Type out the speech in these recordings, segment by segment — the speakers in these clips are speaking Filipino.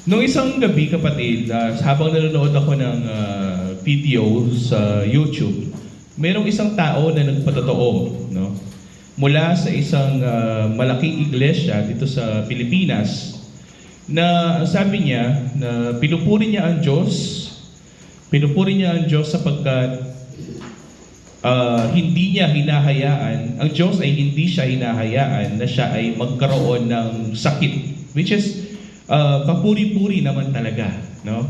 Nung isang gabi, kapatid, habang nanonood ako ng video sa YouTube, merong isang tao na nagpatotoo, no? Mula sa isang malaking iglesia dito sa Pilipinas, na sabi niya na pinupuri niya ang Diyos sapagkat hindi niya hinahayaan, ang Diyos ay hindi siya hinahayaan na siya ay magkaroon ng sakit, which is kapuri-puri naman talaga, no?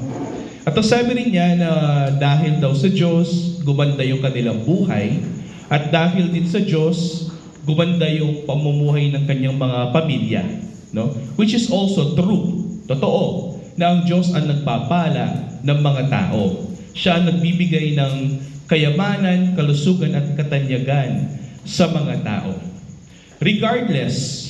At sabi rin niya na dahil daw sa Diyos, gumanda yung kanilang buhay, at dahil din sa Diyos, gumanda yung pamumuhay ng kanyang mga pamilya, no? Which is also true. Totoo na ang Diyos ang nagpapala ng mga tao. Siya ang nagbibigay ng kayamanan, kalusugan at katanyagan sa mga tao. Regardless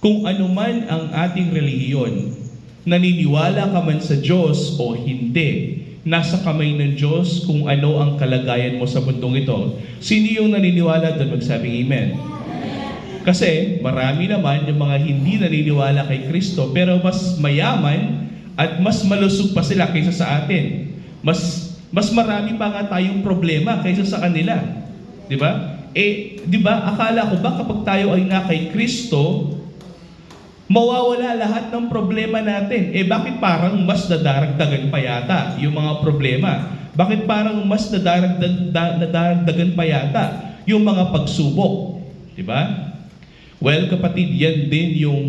kung ano man ang ating relihiyon, naniniwala ka man sa Diyos o hindi, nasa kamay ng Diyos kung ano ang kalagayan mo sa mundong ito. Sino yung naniniwala doon? Magsabing amen. Kasi marami naman yung mga hindi naniniwala kay Kristo pero mas mayaman at mas malusog pa sila kaysa sa atin. Mas marami pa nga tayong problema kaysa sa kanila. Di ba? Di ba, akala ko ba kapag tayo ay na kay Kristo, mawawala lahat ng problema natin? Bakit parang mas nadaragdagan pa yata yung mga problema? Bakit parang mas nadaragdagan pa yata yung mga pagsubok? Di ba? Well, kapatid, yan din yung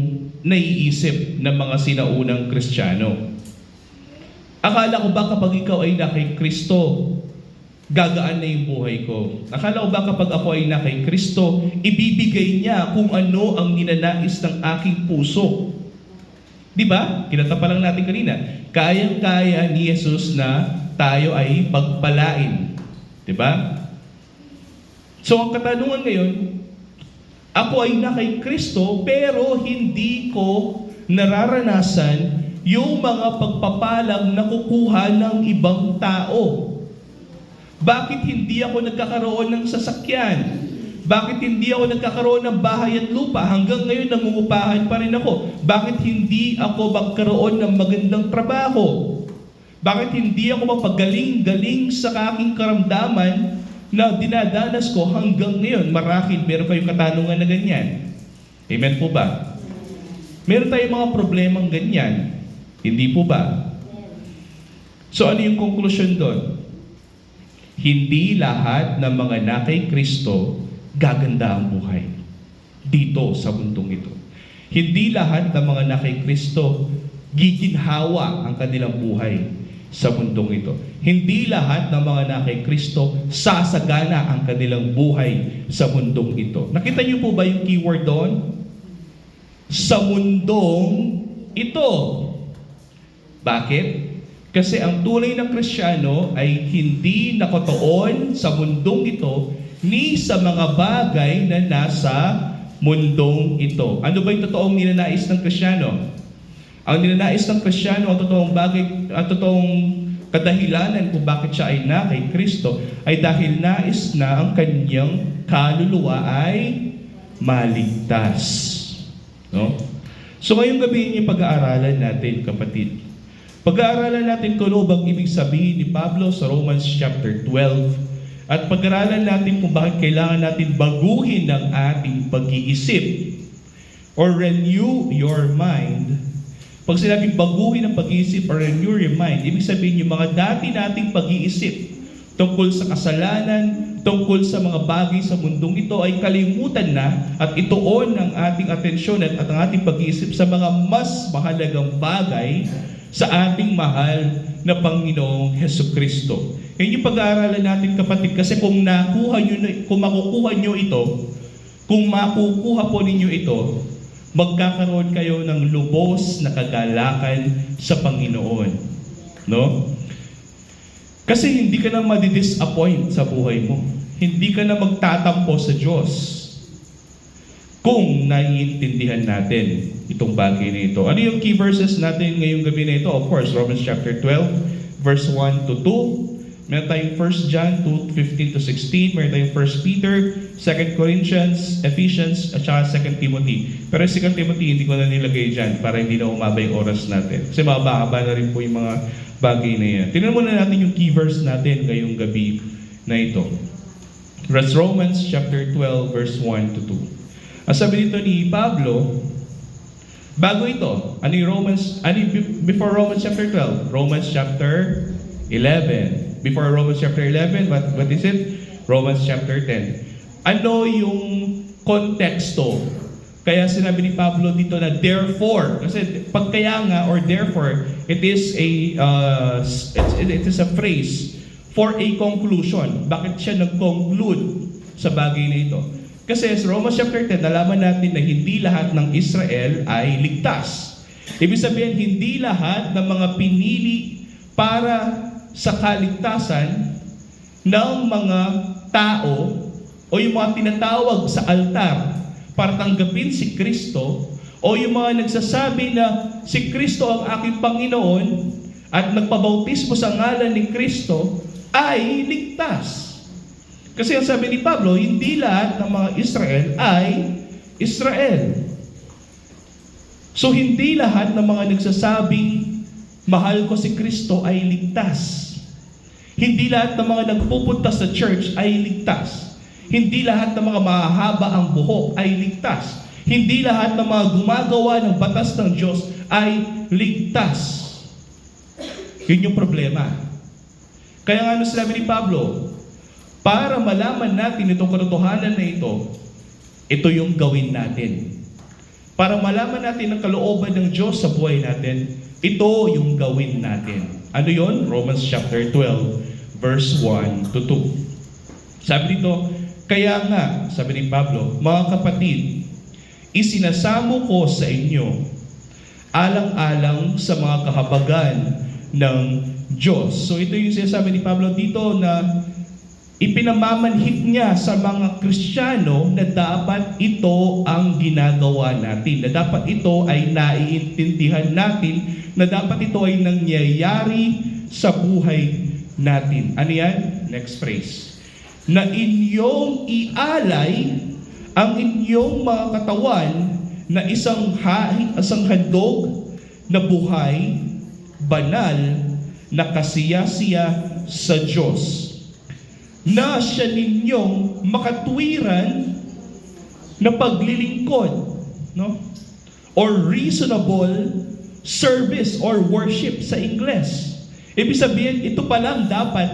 naiisip ng mga sinaunang Kristiyano. Akala ko ba kapag ikaw ay na kay Kristo, gagaan na yung buhay ko? Akala ko ba kapag ako ay na kay Kristo, ibibigay niya kung ano ang ninanais ng aking puso? Di ba? Kinanta pa lang natin kanina. Kayang-kaya ni Jesus na tayo ay pagpalain. Di ba? So ang katanungan ngayon, ako ay na kay Kristo pero hindi ko nararanasan yung mga pagpapalang nakukuha ng ibang tao. Bakit hindi ako nagkakaroon ng sasakyan? Bakit hindi ako nagkakaroon ng bahay at lupa? Hanggang ngayon nangungupahan pa rin ako. Bakit hindi ako magkaroon ng magandang trabaho? Bakit hindi ako mapagaling-galing sa aking karamdaman na dinadanas ko hanggang ngayon? Marahil meron kayong katanungan na ganyan. Amen po ba? Meron tayong mga problemang ganyan. Hindi po ba? So ano yung conclusion doon? Hindi lahat ng mga na kay Kristo gaganda ang buhay dito sa mundong ito. Hindi lahat ng mga na kay Kristo giginhawa ang kanilang buhay sa mundong ito. Hindi lahat ng mga na kay Kristo sasagana ang kanilang buhay sa mundong ito. Nakita niyo po ba yung keyword doon? Sa mundong ito. Bakit? Kasi ang tunay ng Kristiyano ay hindi nakatuon sa mundong ito ni sa mga bagay na nasa mundong ito. Ano ba yung totoong ninanais ng Kristiyano? Ang ninanais ng Kristiyano, ang totoong bagay, ang totoong kadahilanan kung bakit siya ay na kay Kristo ay dahil nais na ang kanyang kaluluwa ay maligtas. No? So ngayong gabi yung pag-aaralan natin, kapatid. Pag-aaralan natin kung ano bang ibig sabihin ni Pablo sa Romans chapter 12 at pag-aaralan natin kung bakit kailangan natin baguhin ang ating pag-iisip or renew your mind. Pag sinabing baguhin ang pag-iisip or renew your mind, ibig sabihin yung mga dati nating pag-iisip tungkol sa kasalanan, tungkol sa mga bagay sa mundong ito ay kalimutan na at ituon ang ating atensyon at ang ating pag-iisip sa mga mas mahalagang bagay sa ating mahal na Panginoong Hesukristo. Yan yung pag-aaralan natin, kapatid, kasi kung makukuha nyo ito, kung makukuha po ninyo ito, magkakaroon kayo ng lubos na kagalakan sa Panginoon. No? Kasi hindi ka na madidisappoint sa buhay mo. Hindi ka na magtatampo sa Diyos kung naiintindihan natin itong bagay na ito. Ano yung key verses natin ngayong gabi na ito? Of course, Romans chapter 12, verse 1 to 2. Meron tayong 1 John 2:15 to 16, meron tayong 1 Peter, 2 Corinthians, Ephesians, at saka 2 Timothy. Pero 2 Timothy, hindi ko na nilagay dyan para hindi na umaba yung oras natin. Kasi mahaba na rin po yung mga bagay na yan. Tingnan muna natin yung key verse natin ngayong gabi na ito. That's Romans chapter 12, verse 1 to 2. Ang sabi dito ni Pablo, bago ito, before Romans chapter 12? Romans chapter 11. Before Romans chapter 11, what is it? Romans chapter 10. Ano yung konteksto? Kaya sinabi ni Pablo dito na therefore, kasi pag kaya nga or therefore, it is a phrase for a conclusion. Bakit siya nag-conclude sa bagay na ito? Kasi sa Romans chapter 10, nalaman natin na hindi lahat ng Israel ay ligtas. Ibig sabihin, hindi lahat ng mga pinili para sa kaligtasan ng mga tao o yung mga tinatawag sa altar para tanggapin si Kristo o yung mga nagsasabi na si Kristo ang aking Panginoon at nagpabautismo sa ngalan ni Kristo ay ligtas. Kasi ang sabi ni Pablo, hindi lahat ng mga Israel ay Israel. So hindi lahat ng mga nagsasabing mahal ko si Kristo ay ligtas. Hindi lahat ng mga nagpupunta sa church ay ligtas. Hindi lahat ng mga mahahaba ang buhok ay ligtas. Hindi lahat ng mga gumagawa ng batas ng Diyos ay ligtas. Yun yung problema. Kaya nga sinabi ni Pablo, para malaman natin itong katotohanan na ito yung gawin natin. Para malaman natin ang kalooban ng Diyos sa buhay natin, ito yung gawin natin. Ano yon? Romans chapter 12, verse 1 to 2. Sabi dito, kaya nga, sabi ni Pablo, mga kapatid, isinasamo ko sa inyo, alang-alang sa mga kahabagan ng Diyos. So ito yung sinasabi ni Pablo dito na ipinamamanhik niya sa mga Kristiyano na dapat ito ang ginagawa natin, na dapat ito ay naiintindihan natin, na dapat ito ay nangyayari sa buhay natin. Ano yan? Next phrase. Na inyong ialay ang inyong mga katawan na isang handog na buhay, banal, na kasiyasiya sa Diyos, na siya ninyong makatwiran na paglilingkod, no? Or reasonable service or worship sa Ingles. Ibig sabihin, ito pa lang dapat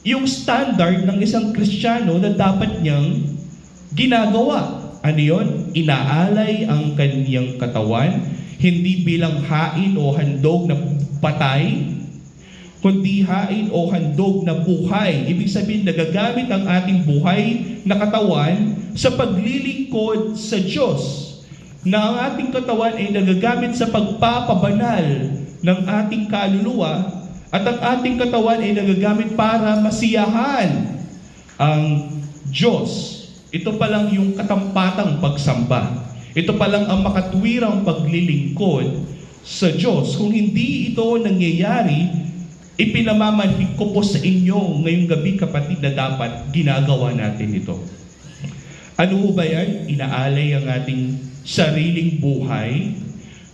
yung standard ng isang Kristiyano na dapat niyang ginagawa. Ano yun? Inaalay ang kaniyang katawan, hindi bilang hain o handog na patay, kundi hain o handog na buhay. Ibig sabihin, nagagamit ang ating buhay na katawan sa paglilingkod sa Diyos. Na ang ating katawan ay nagagamit sa pagpapabanal ng ating kaluluwa at ang ating katawan ay nagagamit para masiyahan ang Diyos. Ito pa lang yung katampatang pagsamba. Ito pa lang ang makatwirang paglilingkod sa Diyos. Kung hindi ito nangyayari, ipinamamanhik ko po sa inyo ngayong gabi, kapatid, na dapat ginagawa natin ito. Ano ba yan? Inaalay ang ating sariling buhay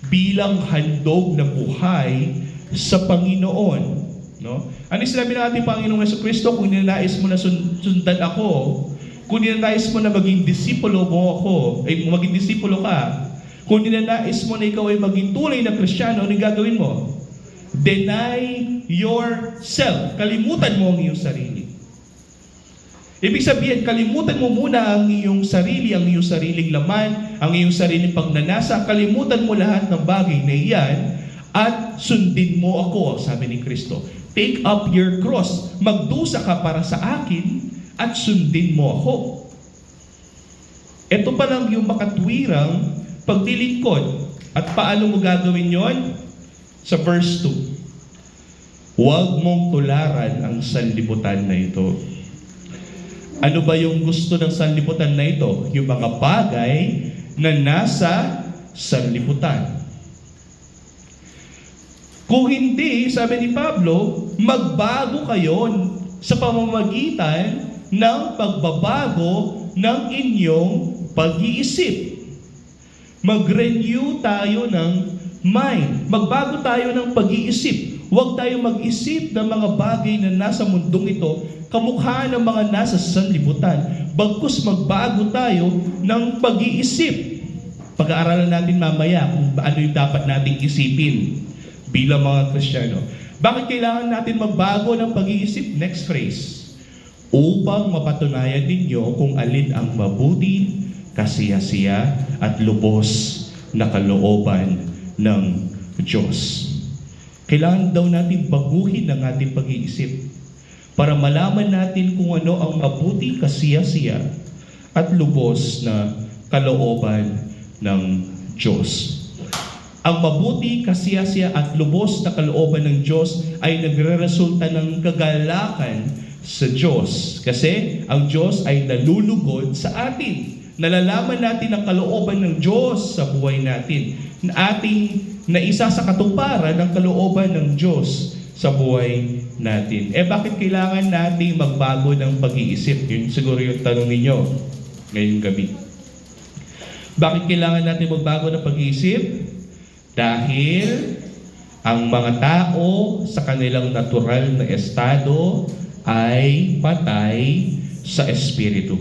bilang handog na buhay sa Panginoon. No? Ano sinabi ng ating Panginoong Jesucristo? Kung ninanais mo na sundan ako, kung ninanais mo na maging disipulo mo ako, maging disipulo ka, kung ninanais mo na ikaw ay maging tunay na Kristiyano, ano gagawin mo? Deny yourself. Kalimutan mo ang iyong sarili. Ibig sabihin, kalimutan mo muna ang iyong sarili, ang iyong sariling laman, ang iyong sariling pagnanasa. Kalimutan mo lahat ng bagay na iyan at sundin mo ako, sabi ni Kristo. Take up your cross. Magdusa ka para sa akin at sundin mo ako. Ito pa lang yung makatwirang paglilingkod. At paano mo gagawin yon? Sa verse 2, huwag mong tularan ang sanlibutan na ito. Ano ba yung gusto ng sanlibutan na ito? Yung mga bagay na nasa sanlibutan. Kung hindi, sabi ni Pablo, magbago kayo sa pamamagitan ng pagbabago ng inyong pag-iisip. Mag-renew tayo ng mind. Magbago tayo ng pag-iisip. Huwag tayo mag-isip ng mga bagay na nasa mundong ito, kamukha ng mga nasa sanlibutan. Bagkus magbago tayo ng pag-iisip. Pag-aaralan natin mamaya kung ano yung dapat nating isipin bilang mga Kristiyano. Bakit kailangan natin magbago ng pag-iisip? Next phrase. Upang mapatunayan ninyo kung alin ang mabuti, kasiyasiya, at lubos na kalooban ng Diyos. Kailangan daw natin baguhin ang ating pag-iisip para malaman natin kung ano ang mabuti, kasiyasiya, at lubos na kalooban ng Diyos. Ang mabuti, kasiyasiya at lubos na kalooban ng Diyos ay nagreresulta ng kagalakan sa Diyos. Kasi ang Diyos ay nalulugod sa atin. Nalalaman natin ang kalooban ng Diyos sa buhay natin. Ating naisa sa katuparan ng kalooban ng Diyos sa buhay natin. Bakit kailangan natin magbago ng pag-iisip? Yun siguro yung tanong ninyo ngayong gabi. Bakit kailangan natin magbago ng pag-iisip? Dahil ang mga tao sa kanilang natural na estado ay patay sa espiritu.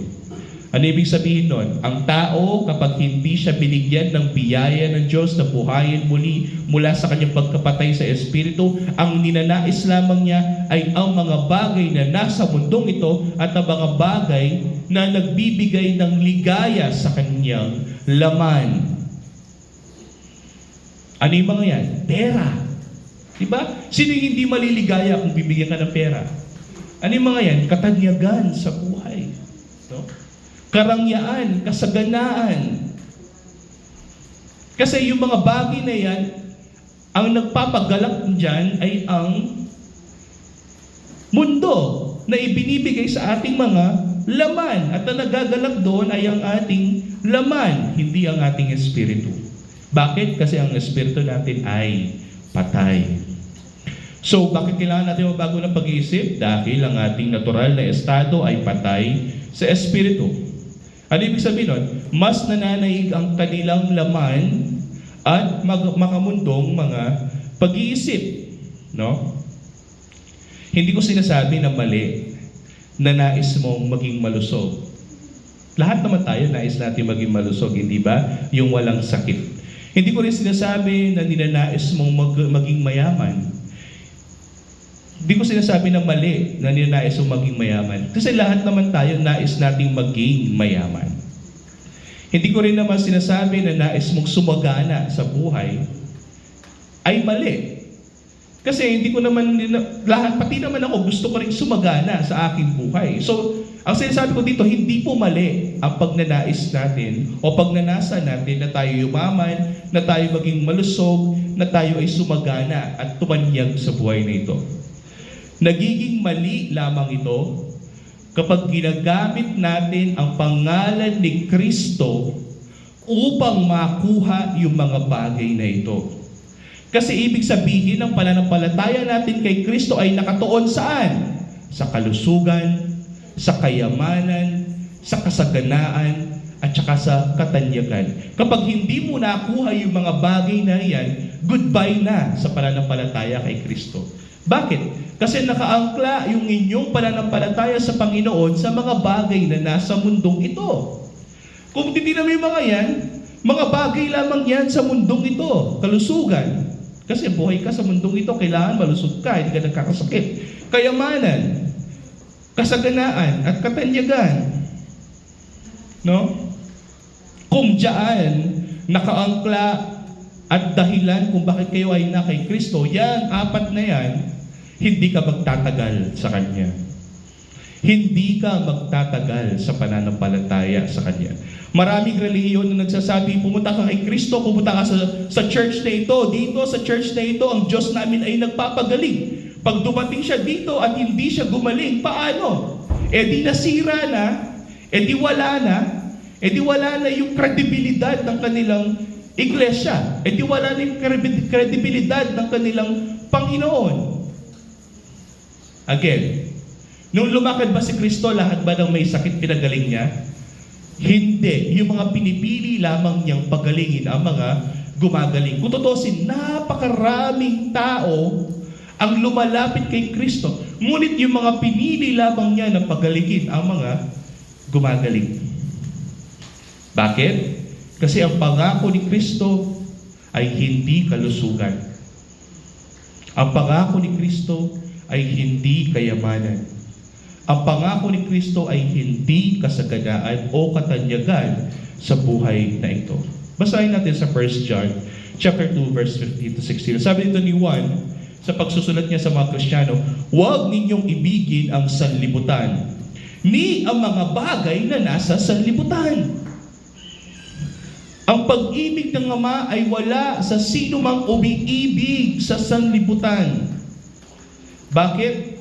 Ano ibig sabihin nun? Ang tao, kapag hindi siya binigyan ng biyaya ng Diyos na buhayin muli mula sa kanyang pagkapatay sa espiritu, ang ninanais lamang niya ay ang mga bagay na nasa mundong ito at ang mga bagay na nagbibigay ng ligaya sa kanyang laman. Ano yung mga yan? Pera. Diba? Sino yung hindi maliligaya kung bibigyan ka ng pera? Ano yung mga yan? Katanyagan sa buhay. No? Karangyaan, kasaganaan. Kasi yung mga bagay na yan, ang nagpapagalak dyan ay ang mundo na ibinibigay sa ating mga laman. At ang nagagalak doon ay ang ating laman, hindi ang ating espiritu. Bakit? Kasi ang espiritu natin ay patay. So, bakit kailangan natin magbago ng pag-iisip? Dahil ang ating natural na estado ay patay sa espiritu. Ano ibig sabihin nun? Mas nananaig ang kanilang laman at makamundong mga pag-iisip. No? Hindi ko sinasabi na mali na nais mong maging malusog. Lahat naman tayo nais natin maging malusog, hindi ba? Yung walang sakit. Hindi ko rin sinasabi na ninanais mong maging mayaman. Hindi ko sinasabi na mali na ninanais mong maging mayaman. Kasi lahat naman tayo nais nating maging mayaman. Hindi ko rin naman sinasabi na nais mong sumagana sa buhay ay mali. Kasi hindi ko naman, pati naman ako gusto ko rin sumagana sa aking buhay. So, ang sinasabi ko dito, hindi po mali ang pagnanais natin o pagnanasa natin na tayo yumaman, na tayo maging malusog, na tayo ay sumagana at tumanyag sa buhay na ito. Nagiging mali lamang ito kapag ginagamit natin ang pangalan ni Kristo upang makuha yung mga bagay na ito. Kasi ibig sabihin ng pananampalataya natin kay Kristo ay nakatuon saan? Sa kalusugan, sa kayamanan, sa kasaganaan, at saka sa katanyagan. Kapag hindi mo nakuha yung mga bagay na yan, goodbye na sa pananampalataya kay Kristo. Bakit? Kasi nakaangkla yung inyong pananampalataya sa Panginoon sa mga bagay na nasa mundong ito. Kung hindi na may mga yan, mga bagay lamang yan sa mundong ito, kalusugan. Kasi buhay ka sa mundong ito, kailangan malusog ka, hindi ka nagkakasakit. Kayamanan, kasaganaan, at katanyagan. No? Kung diyan, nakaangkla at dahilan kung bakit kayo ay na kay Kristo, yan, apat na yan, hindi ka magtatagal sa Kanya. Hindi ka magtatagal sa pananampalataya sa Kanya. Maraming relihiyon na nagsasabi, pumunta ka kay Kristo, pumunta ka sa church na ito. Dito sa church na ito, ang Diyos namin ay nagpapagaling. Pag dumating siya dito at hindi siya gumaling, paano? Di nasira na, di wala na yung kredibilidad ng kanilang iglesia. Di wala na yung kredibilidad ng kanilang Panginoon. Again, nung lumakad ba si Kristo, lahat ba ng may sakit pinagaling niya? Hindi. Yung mga pinipili lamang niyang pagalingin ang mga gumagaling. Kung tutusin, napakaraming tao ang lumalapit kay Kristo. Ngunit yung mga pinili lamang niya na pagalingin ang mga gumagaling. Bakit? Kasi ang pangako ni Kristo ay hindi kalusugan. Ang pangako ni Kristo ay hindi kayamanan. Ang pangako ni Kristo ay hindi kasaganaan o katanyagan sa buhay na ito. Basahin natin sa 1 John chapter 2 verse 15 to 16. Sabi dito ni Juan sa pagsusulat niya sa mga Kristiyano, huwag ninyong ibigin ang sanlibutan, ni ang mga bagay na nasa sanlibutan. Ang pag-ibig ng Ama ay wala sa sino mang umiibig sa sanlibutan. Bakit?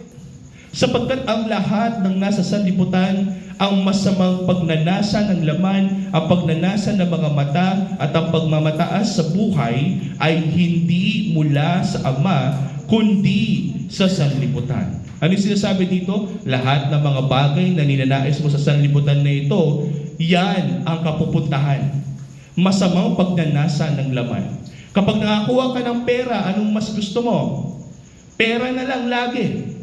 Sapagkat ang lahat ng nasa sanlibutan, ang masamang pagnanasa ng laman, ang pagnanasa ng mga mata, at ang pagmamataas sa buhay ay hindi mula sa Ama, kundi sa sanlibutan. Ano yung sinasabi dito? Lahat ng mga bagay na ninanais mo sa sanlibutan na ito, yan ang kapupuntahan. Masamang pagnanasa ng laman. Kapag nakakuha ka ng pera, anong mas gusto mo? Pera na lang lagi.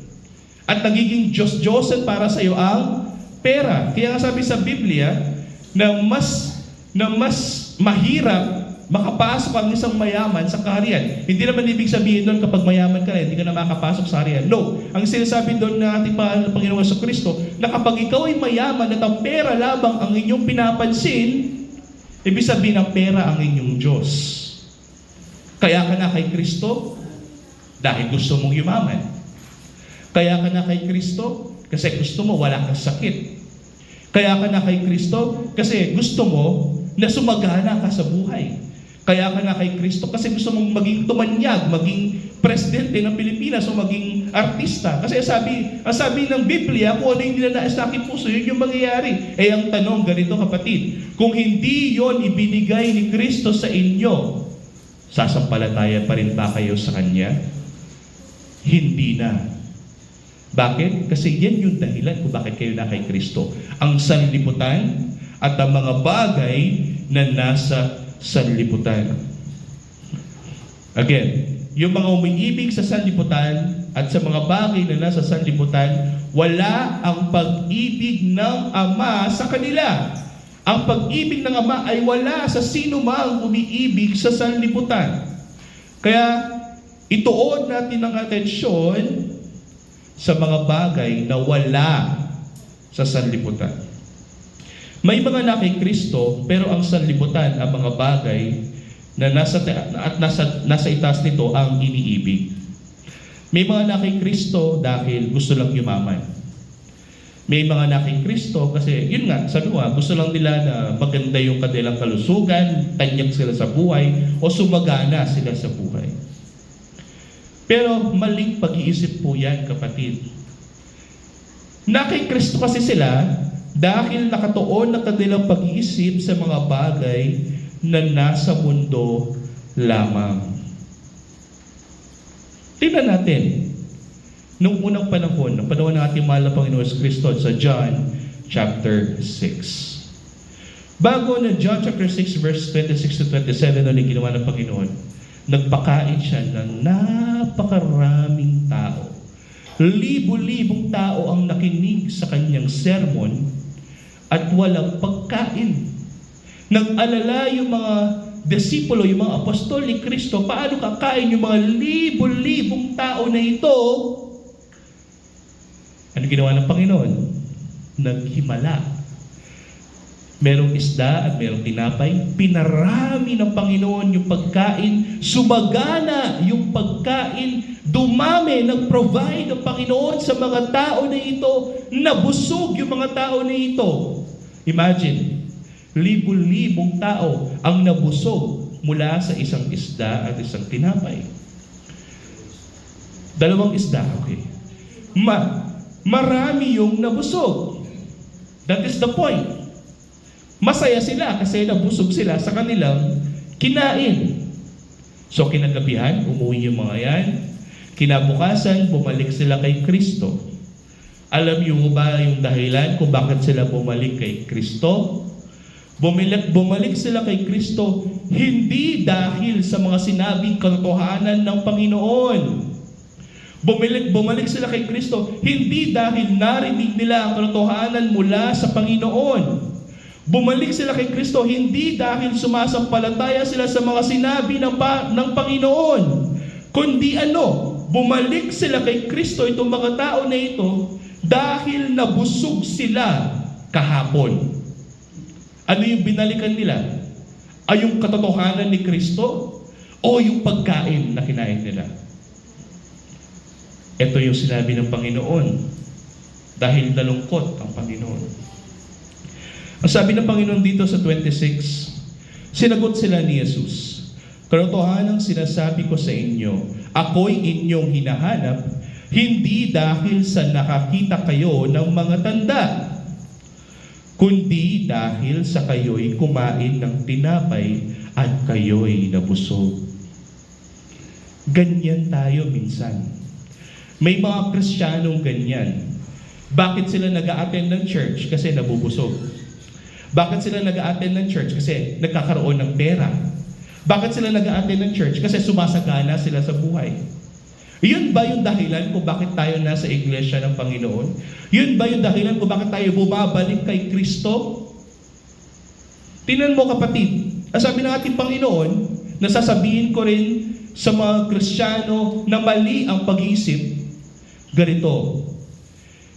At nagiging Diyos-Diyosan para sa iyo ang pera. Kaya nga sabi sa Biblia na mas mahirap makapasok ang isang mayaman sa kaharian. Hindi naman ibig sabihin doon kapag mayaman ka na, hindi ka na makapasok sa kaharian. No. Ang sinasabi doon na ating Panginoon sa Kristo, na kapag ikaw ay mayaman at ang pera labang ang inyong pinapansin, ibig sabihin ang pera ang inyong Diyos. Kaya ka na kay Kristo dahil gusto mong yumaman. Kaya ka na kay Kristo kasi gusto mo wala kang sakit. Kaya ka na kay Kristo kasi gusto mo na sumagana ka sa buhay. Kaya ka na kay Kristo kasi gusto mong maging tumanyag, maging presidente ng Pilipinas o maging artista. Kasi ang sabi ng Biblia, kung ano yung nilanais sa aking puso, yun yung mangyayari. Eh ang tanong ganito kapatid, kung hindi yon ibinigay ni Kristo sa inyo, sasampalataya pa rin ba kayo sa Kanya? Hindi na. Bakit? Kasi yan yung dahilan kung bakit kayo na kay Kristo. Ang sanlibutan at ang mga bagay na nasa sanlibutan. Again, yung mga umiibig sa sanlibutan at sa mga bagay na nasa sanlibutan, wala ang pag-ibig ng Ama sa kanila. Ang pag-ibig ng Ama ay wala sa sino mang umiibig sa sanlibutan. Kaya, ituon natin ang atensyon sa mga bagay na wala sa sanlibutan. May mga na kay Kristo, pero ang sanlibutan, ang mga bagay na nasa itaas nito ang iniibig. May mga na kay Kristo dahil gusto lang yumaman. May mga na kay Kristo kasi, yun nga, sabi ko gusto lang nila na maganda yung kanilang kalusugan, tanyag sila sa buhay, o sumagana sila sa buhay. Pero maling pag-iisip po yan, kapatid. Na kay Kristo kasi sila dahil nakatuon na kanilang pag-iisip sa mga bagay na nasa mundo lamang. Tingnan natin. Noong unang panahon, ng panahon ng ating mahal na Panginoon Kristo sa John chapter 6. Bago na John chapter 6 verse 26 to 27 na ginawa ng Panginoon, nagpakain siya ng napakaraming tao. Libo-libong tao ang nakinig sa kanyang sermon at walang pagkain. Nag-alala yung mga disipulo, yung mga apostol ni Kristo, paano kakain yung mga libo-libong tao na ito? Ano ginawa ng Panginoon? Naghimala. Merong isda at merong tinapay. Pinarami ng Panginoon yung pagkain. Sumagana yung pagkain. Dumami, nag-provide ng Panginoon sa mga tao na ito. Nabusog yung mga tao na ito. Imagine, libo-libong tao ang nabusog mula sa isang isda at isang tinapay. Dalawang isda, okay. Marami yung nabusog. That is the point. Masaya sila kasi nabusog sila sa kanilang kinain. So kinagabihan, umuwi yung mga yan. Kinabukasan, bumalik sila kay Kristo. Alam niyo ba yung dahilan kung bakit sila bumalik kay Kristo? Bumalik sila kay Kristo hindi dahil sa mga sinabing katotohanan ng Panginoon. Bumalik sila kay Kristo hindi dahil narinig nila ang katotohanan mula sa Panginoon. Bumalik sila kay Kristo hindi dahil sumasampalataya sila sa mga sinabi ng Panginoon. Kundi bumalik sila kay Kristo, itong mga tao na ito, dahil nabusog sila kahapon. Ano yung binalikan nila? Ay yung katotohanan ni Kristo o yung pagkain na kinain nila? Ito yung sinabi ng Panginoon dahil nalungkot ang Panginoon. Ang sabi ng Panginoon dito sa 26, sinagot sila ni Jesus, katotohanang sinasabi ko sa inyo, ako'y inyong hinahanap, hindi dahil sa nakakita kayo ng mga tanda, kundi dahil sa kayo'y kumain ng tinapay at kayo'y nabusog. Ganyan tayo minsan. May mga Kristiyanong ganyan. Bakit sila nag-a-attend ng church? Kasi nabubusog. Bakit sila nag-a-attend ng church? Kasi nagkakaroon ng pera. Bakit sila nag-a-attend ng church? Kasi sumasagana sila sa buhay. Yun ba yung dahilan kung bakit tayo nasa iglesia ng Panginoon? Yun ba yung dahilan kung bakit tayo bumabalik kay Kristo? Tingnan mo kapatid, ang sabi ng ating Panginoon, nasasabihin ko rin sa mga Kristiyano na mali ang pag-iisip, ganito,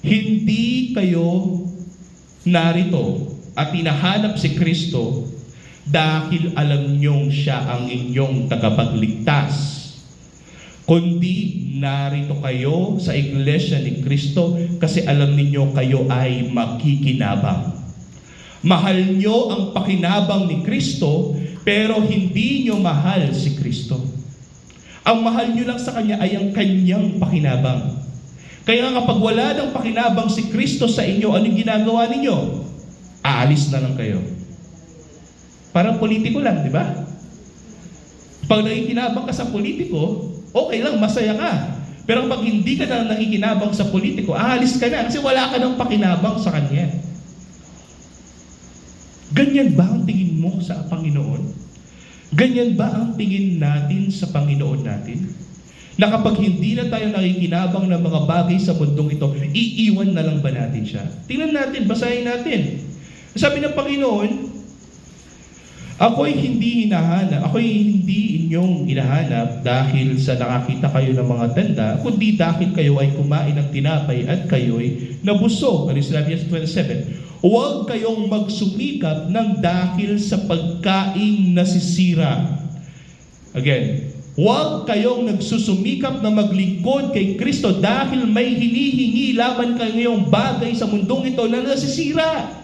hindi kayo narito at hinahanap si Kristo dahil alam niyong siya ang inyong tagapagligtas, kundi narito kayo sa iglesia ni Kristo kasi alam ninyo kayo ay makikinabang. Mahal nyo ang pakinabang ni Kristo, pero hindi nyo mahal si Kristo. Ang mahal nyo lang sa Kanya ay ang Kanyang pakinabang. Kaya kapag wala ng pakinabang si Kristo sa inyo, anong ginagawa ninyo? Aalis na lang kayo. Parang politiko lang, di ba? Pag nakikinabang ka sa politiko, okay lang, masaya ka. Pero pag hindi ka na nakikinabang sa politiko, aalis ka na kasi wala ka ng pakinabang sa kanya. Ganyan ba ang tingin mo sa Panginoon? Ganyan ba ang tingin natin sa Panginoon natin? Na kapag hindi na tayo nakikinabang ng mga bagay sa mundong ito, iiwan na lang ba natin siya? Tingnan natin, basahin natin. Sabi ng Panginoon, ako'y hindi inyong hinahanap dahil sa nakakita kayo ng mga tanda, kundi dahil kayo ay kumain ng tinapay at kayo'y nabusog. Ano sinabi niya sa 27? Huwag kayong magsumikap ng dahil sa pagkaing nasisira. Again, huwag kayong nagsusumikap na maglingkod kay Kristo dahil may hinihingi laban kayong bagay sa mundong ito na nasisira.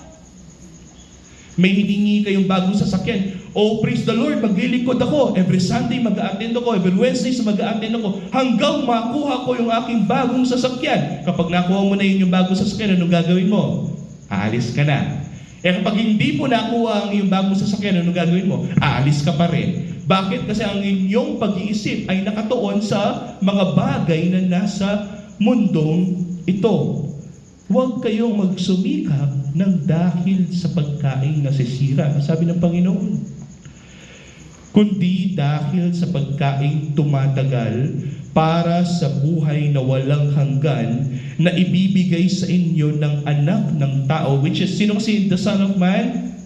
May hiningi kayong bagong sasakyan. Oh, praise the Lord, maglilingkod ako. Every Sunday mag-a-attend ako. Every Wednesday mag-a-attend ako. Hanggang makuha ko yung aking bagong sasakyan. Kapag nakuha mo na yung bagong sasakyan, anong gagawin mo? Aalis ka na. Kapag hindi mo nakuha ang iyong bagong sasakyan, anong gagawin mo? Aalis ka pa rin. Bakit? Kasi ang inyong pag-iisip ay nakatuon sa mga bagay na nasa mundong ito. Huwag kayong magsumikap ng dahil sa pagkain nasisira. Sabi ng Panginoon. Kundi dahil sa pagkain tumatagal para sa buhay na walang hanggan na ibibigay sa inyo ng anak ng tao, which is, sino kasi the Son of Man?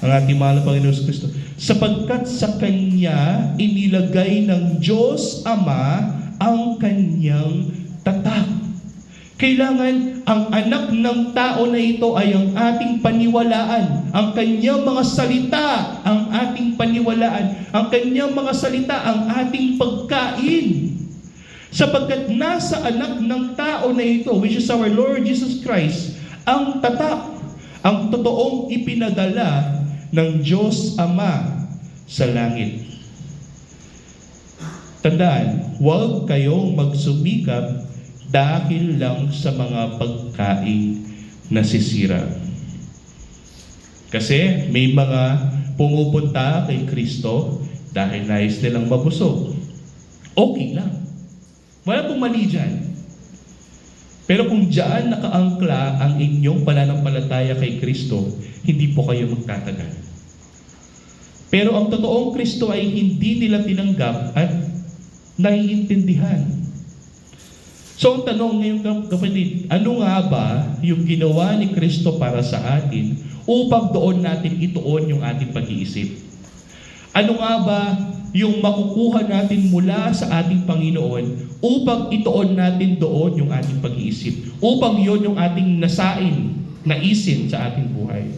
Ang ating mahal na Panginoon Kristo. Sapagkat sa Kanya inilagay ng Diyos Ama ang Kanyang tatak. Kailangan ang anak ng tao na ito ay ang ating paniwalaan. Ang kanyang mga salita, ang ating paniwalaan. Ang kanyang mga salita, ang ating pagkain. Sapagkat nasa anak ng tao na ito, which is our Lord Jesus Christ, ang tatak, ang totoong ipinadala ng Diyos Ama sa langit. Tandaan, huwag kayong magsumikap dahil lang sa mga pagkain nasisira. Kasi may mga pumupunta kay Kristo dahil nais nilang mabusog. Okay lang. Wala pong mali dyan. Pero kung diyan nakaangkla ang inyong pananampalataya kay Kristo, hindi po kayo magtatagal. Pero ang totoong Kristo ay hindi nila tinanggap at naiintindihan. So ang tanong ngayon kapatid, ano nga ba yung ginawa ni Kristo para sa atin upang doon natin ituon yung ating pag-iisip? Ano nga ba yung makukuha natin mula sa ating Panginoon upang ituon natin doon yung ating pag-iisip? Upang yon yung ating naisin sa ating buhay.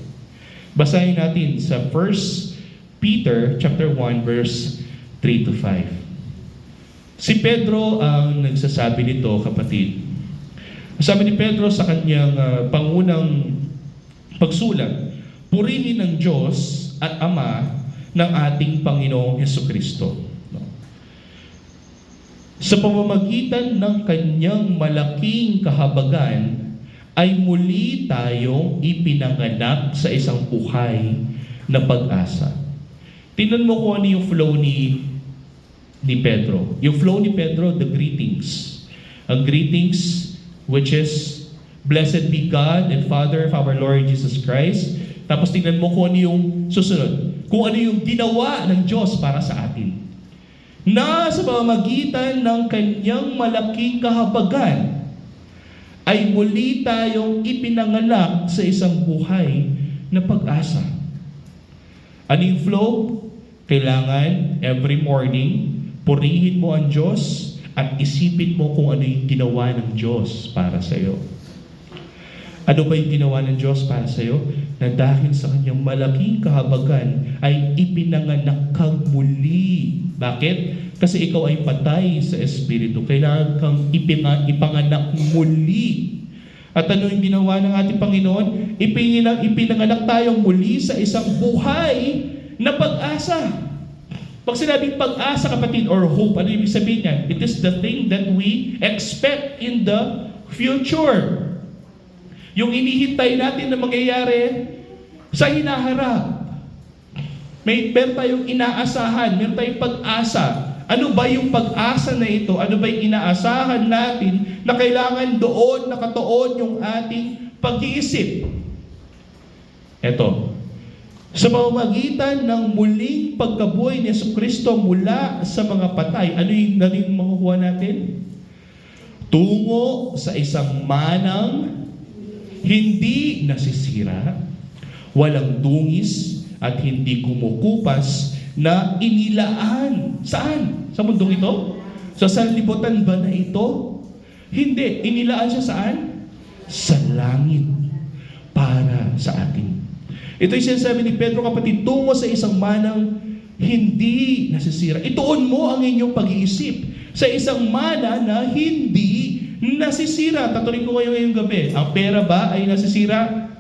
Basahin natin sa 1 Peter chapter 1 verse 3 to 5. Si Pedro ang nagsasabi nito, kapatid. Sabi ni Pedro sa kanyang pangunang pagsulat, purihin ng Diyos at Ama ng ating Panginoong Hesukristo. Sa pamamagitan ng kanyang malaking kahabagan, ay muli tayong ipinanganak sa isang buhay na pag-asa. Tingnan mo kung ano yung flow ni Pedro. Yung flow ni Pedro, the greetings. Ang greetings, which is, blessed be God and Father of our Lord Jesus Christ. Tapos tingnan mo kung ano yung susunod. Kung ano yung ginawa ng Diyos para sa atin. Na sa pamamagitan ng kanyang malaking kahabagan, ay muli tayong ipinanganak sa isang buhay na pag-asa. Ano yung flow? Kailangan every morning, purihin mo ang Diyos at isipin mo kung ano yung ginawa ng Diyos para sa iyo. Ano ba yung ginawa ng Diyos para sa iyo? Na dahil sa kanyang malaking kahabagan ay ipinanganak kang muli. Bakit? Kasi ikaw ay patay sa Espiritu. Kailangan kang ipanganak muli. At ano yung ginawa ng ating Panginoon? Ipinanganak tayong muli sa isang buhay na pag-asa. Pag sinabing pag-asa, kapatid, or hope, ano ibig sabihin yan? It is the thing that we expect in the future. Yung inihintay natin na mangyayari sa hinaharap. Meron tayong inaasahan, meron tayong pag-asa. Ano ba yung pag-asa na ito? Ano ba yung inaasahan natin na kailangan doon nakatuon yung ating pag-iisip? Ito. Sa pamamagitan ng muling pagkabuhay ni Jesucristo mula sa mga patay, ano yung makukuha natin? Tungo sa isang manang hindi nasisira, walang dungis at hindi kumukupas na inilaan. Saan? Sa mundong ito? Sa sanlibutan ba na ito? Hindi. Inilaan siya saan? Sa langit para sa atin. Ito yung sinasabi ni Pedro, kapatid, tungo sa isang manang hindi nasisira. Ituon mo ang inyong pag-iisip sa isang mana na hindi nasisira. Tatuloy ko kayo ngayong gabi. Ang pera ba ay nasisira?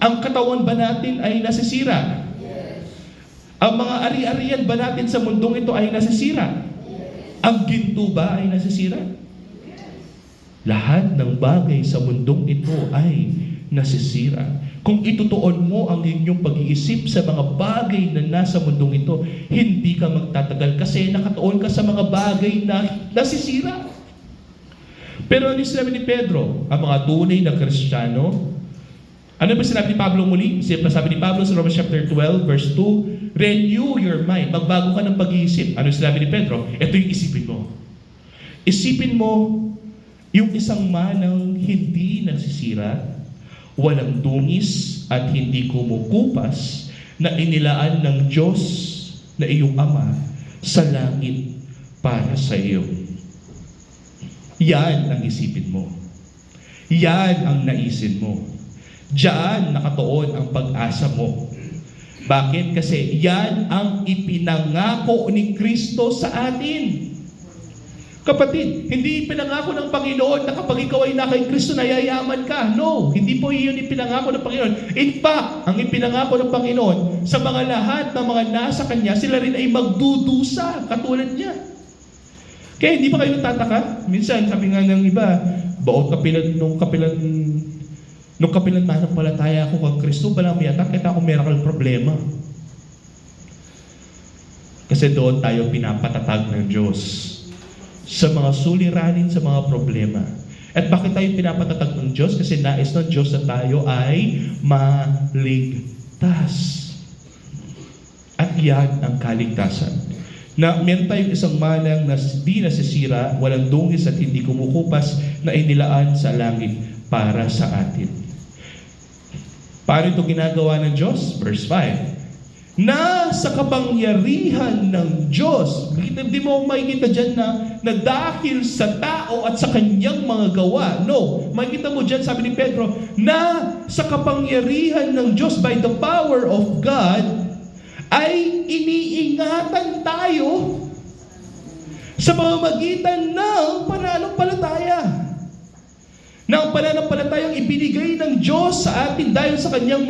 Ang katawan ba natin ay nasisira? Ang mga ari-arian ba natin sa mundong ito ay nasisira? Ang ginto ba ay nasisira? Lahat ng bagay sa mundong ito ay nasisira. Kung itutuon mo ang inyong pag-iisip sa mga bagay na nasa mundong ito, hindi ka magtatagal kasi nakatuon ka sa mga bagay na nasisira. Pero ano yung sinabi ni Pedro? Ang mga tunay na Kristiyano, ano ba sinabi ni Pablo muli? Sabi ni Pablo sa Romans chapter 12, verse 2, renew your mind. Magbago ka ng pag-iisip. Ano yung sinabi ni Pedro? Ito yung isipin mo. Isipin mo yung isang manang hindi nasisira, walang dungis at hindi kumukupas na inilaan ng Diyos na iyong Ama sa langit para sa iyo. Yan ang isipin mo. Yan ang naisin mo. Diyan nakatuon ang pag-asa mo. Bakit? Kasi yan ang ipinangako ni Kristo sa atin. Kapatid, hindi ipinangako ng Panginoon na kapag ikaw ay naka Kristo na yayaman ka. No, hindi po iyon ipinangako ng Panginoon. In fact, ang ipinangako ng Panginoon sa mga lahat ng mga nasa Kanya, sila rin ay magdudusa katulad niya. Kaya hindi ba kayo natataka? Minsan, sabi nga ng iba, baot nung kapilan mananampalataya ako kang Kristo, balang may atak, kita ako meron kang problema. Kasi doon tayo pinapatatag ng Diyos. sa mga suliranin, sa mga problema. At bakit tayo pinapatatag ng Diyos? Kasi nais ng Diyos na tayo ay maligtas. At yan ang kaligtasan. Na meron tayong isang manang na di nasisira, walang dungis at hindi kumukupas, na inilaan sa langit para sa atin. Paano ito ginagawa ng Diyos? Verse 5. Na sa kapangyarihan ng Diyos, hindi mo makikita dyan na dahil sa tao at sa kanyang mga gawa. No, makikita mo dyan, sabi ni Pedro, na sa kapangyarihan ng Diyos, by the power of God, ay iniingatan tayo sa pamamagitan ng pananampalataya. Na ang pananampalatayang ibinigay ng Diyos sa atin dahil sa kanyang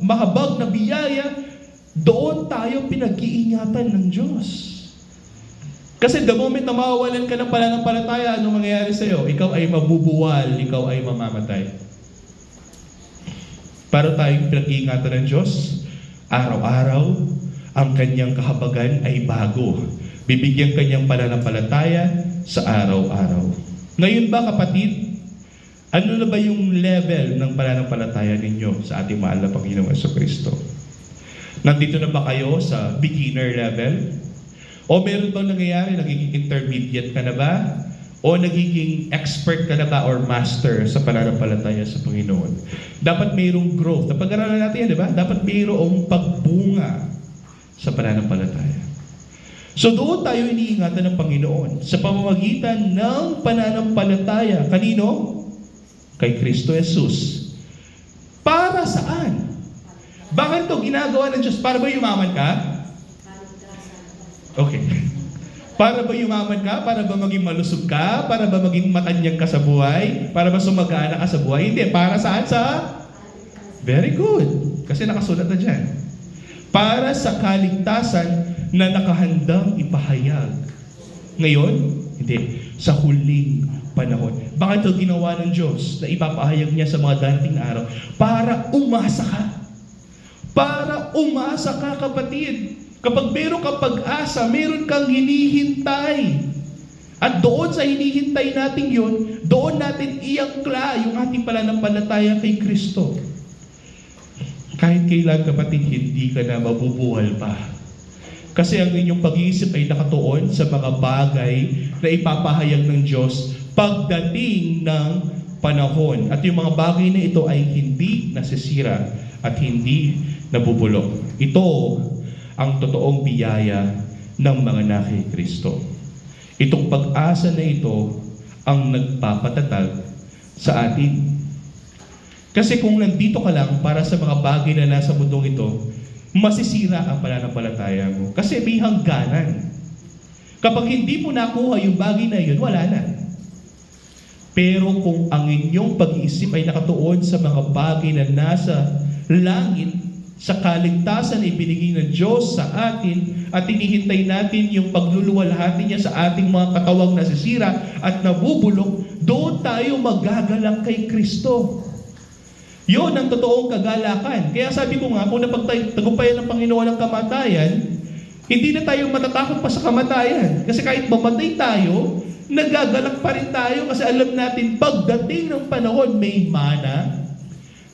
mahabag na biyaya, doon tayo pinag-iingatan ng Diyos. Kasi the moment na mawawalan ka ng pananampalataya, ano mangyayari sa'yo? Ikaw ay mabubuwal, ikaw ay mamamatay. Para tayong pinag-iingatan ng Diyos, araw-araw, ang kanyang kahabagan ay bago. Bibigyan kanyang pananampalataya sa araw-araw. Ngayon ba, kapatid, ano na ba yung level ng pananampalataya ninyo sa ating mahal na Panginoong Jesucristo? Nandito na ba kayo sa beginner level? O meron bang nangyayari, nagiging intermediate ka na ba? O nagiging expert ka na ba or master sa pananampalataya sa Panginoon? Dapat mayroong growth. Napag-aralan natin yan, di ba? Dapat mayroong pagbunga sa pananampalataya. So doon tayo iniingatan ng Panginoon sa pamamagitan ng pananampalataya. Kanino? Kay Kristo Jesus. Para saan? Bakit ito ginagawa ng Diyos? Para ba yumaman ka? Okay. Para ba yumaman ka? Para ba maging malusog ka? Para ba maging matanyag ka sa buhay? Para ba sumagana ka sa buhay? Hindi. Para saan? Very good. Kasi nakasulat na dyan. Para sa kaligtasan na nakahandang ipahayag. Ngayon, hindi. Sa huling panahon. Bakit ito ginawa ng Diyos na ipapahayag niya sa mga dating araw? Para umasa ka. Para umasa ka, kapatid. Kapag meron kang pag-asa, meron kang hinihintay. At doon sa hinihintay natin yun, doon natin iangkla yung ating pananampalataya kay Kristo. Kahit kailan, kapatid, hindi ka na mabubuhal pa. Kasi ang inyong pag-iisip ay nakatuon sa mga bagay na ipapahayag ng Diyos pagdating ng panahon. At yung mga bagay na ito ay hindi nasisira at hindi nabubulok. Ito ang totoong biyaya ng mga anak ni Kristo. Itong pag-asa na ito ang nagpapatatag sa atin. Kasi kung nandito ka lang para sa mga bagay na nasa mundong ito, masisira ang pananampalataya mo. Kasi may hangganan. Kapag hindi mo nakuha yung bagay na yun, wala na. Pero kung ang inyong pag-iisip ay nakatuon sa mga bagay na nasa langit, sa kaligtasan na ibinigay ng Diyos sa atin, at hinihintay natin yung pagluluwalhati niya sa ating mga katawang nasisira at nabubulok, doon tayo magagalak kay Kristo. Yun ang totoong kagalakan. Kaya sabi ko nga, kung napagtagumpayan ng Panginoon ang kamatayan, hindi na tayo matatakot pa sa kamatayan. Kasi kahit mamatay tayo, nagagalak pa rin tayo kasi alam natin pagdating ng panahon may mana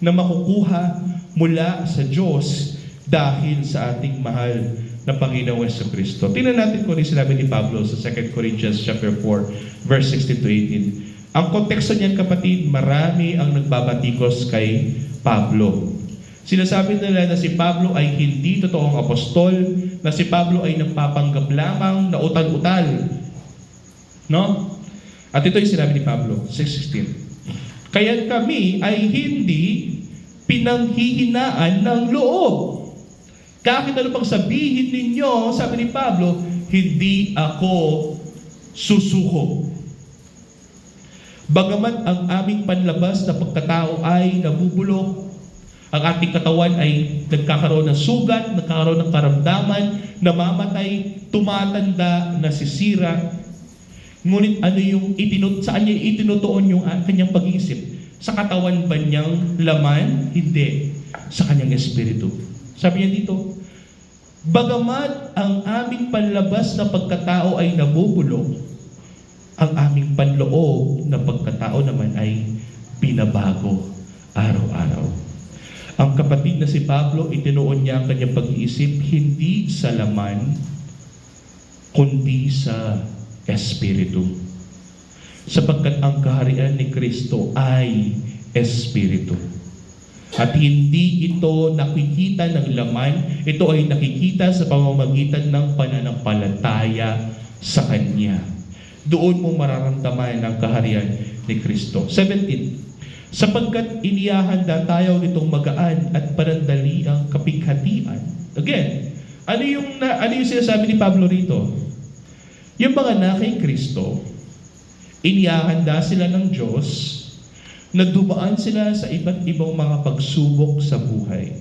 na makukuha mula sa Diyos dahil sa ating mahal na Panginoong Jesucristo. Tingnan natin kung ano sinabi ni Pablo sa 2 Corinthians chapter 4, verse 16 to 18. Ang konteksto niyan, kapatid, marami ang nagbabatikos kay Pablo. Sinasabi nila na si Pablo ay hindi totoong apostol, na si Pablo ay nagpapanggap lamang na utal-utal. No? At ito yung sinabi ni Pablo, 6:16. Kaya kami ay hindi pinanghihinaan ng loob. Kahit ano pang sabihin ninyo, sabi ni Pablo, hindi ako susuko. Bagamat ang aming panlabas na pagkatao ay nabubulok, ang ating katawan ay nagkakaroon ng sugat, nagkakaroon ng karamdaman, namamatay, tumatanda, nasisira. Ngunit ano yung saan niya itinutuon yung kanyang pag-iisip? Sa katawan ba niyang laman? Hindi. Sa kanyang espiritu. Sabi niya dito, bagamat ang aming panlabas na pagkatao ay nabubulok, ang aming panloob na pagkatao naman ay binabago araw-araw. Ang kapatid na si Pablo, itinuon niya ang kanyang pag-iisip hindi sa laman, kundi sa Espiritu. Sapagkat ang kaharian ni Kristo ay Espiritu. At hindi ito nakikita ng laman, ito ay nakikita sa pamamagitan ng pananampalataya sa Kanya. Doon mo mararamdaman ang kaharian ni Kristo. 17. Sapagkat inihahanda tayo nitong magaan at panandali ang kapighatian. Again, ano yung sinasabi ni Pablo rito? Yung mga na kay Kristo, inihahanda sila ng Diyos na dumaan sila sa iba't ibang mga pagsubok sa buhay.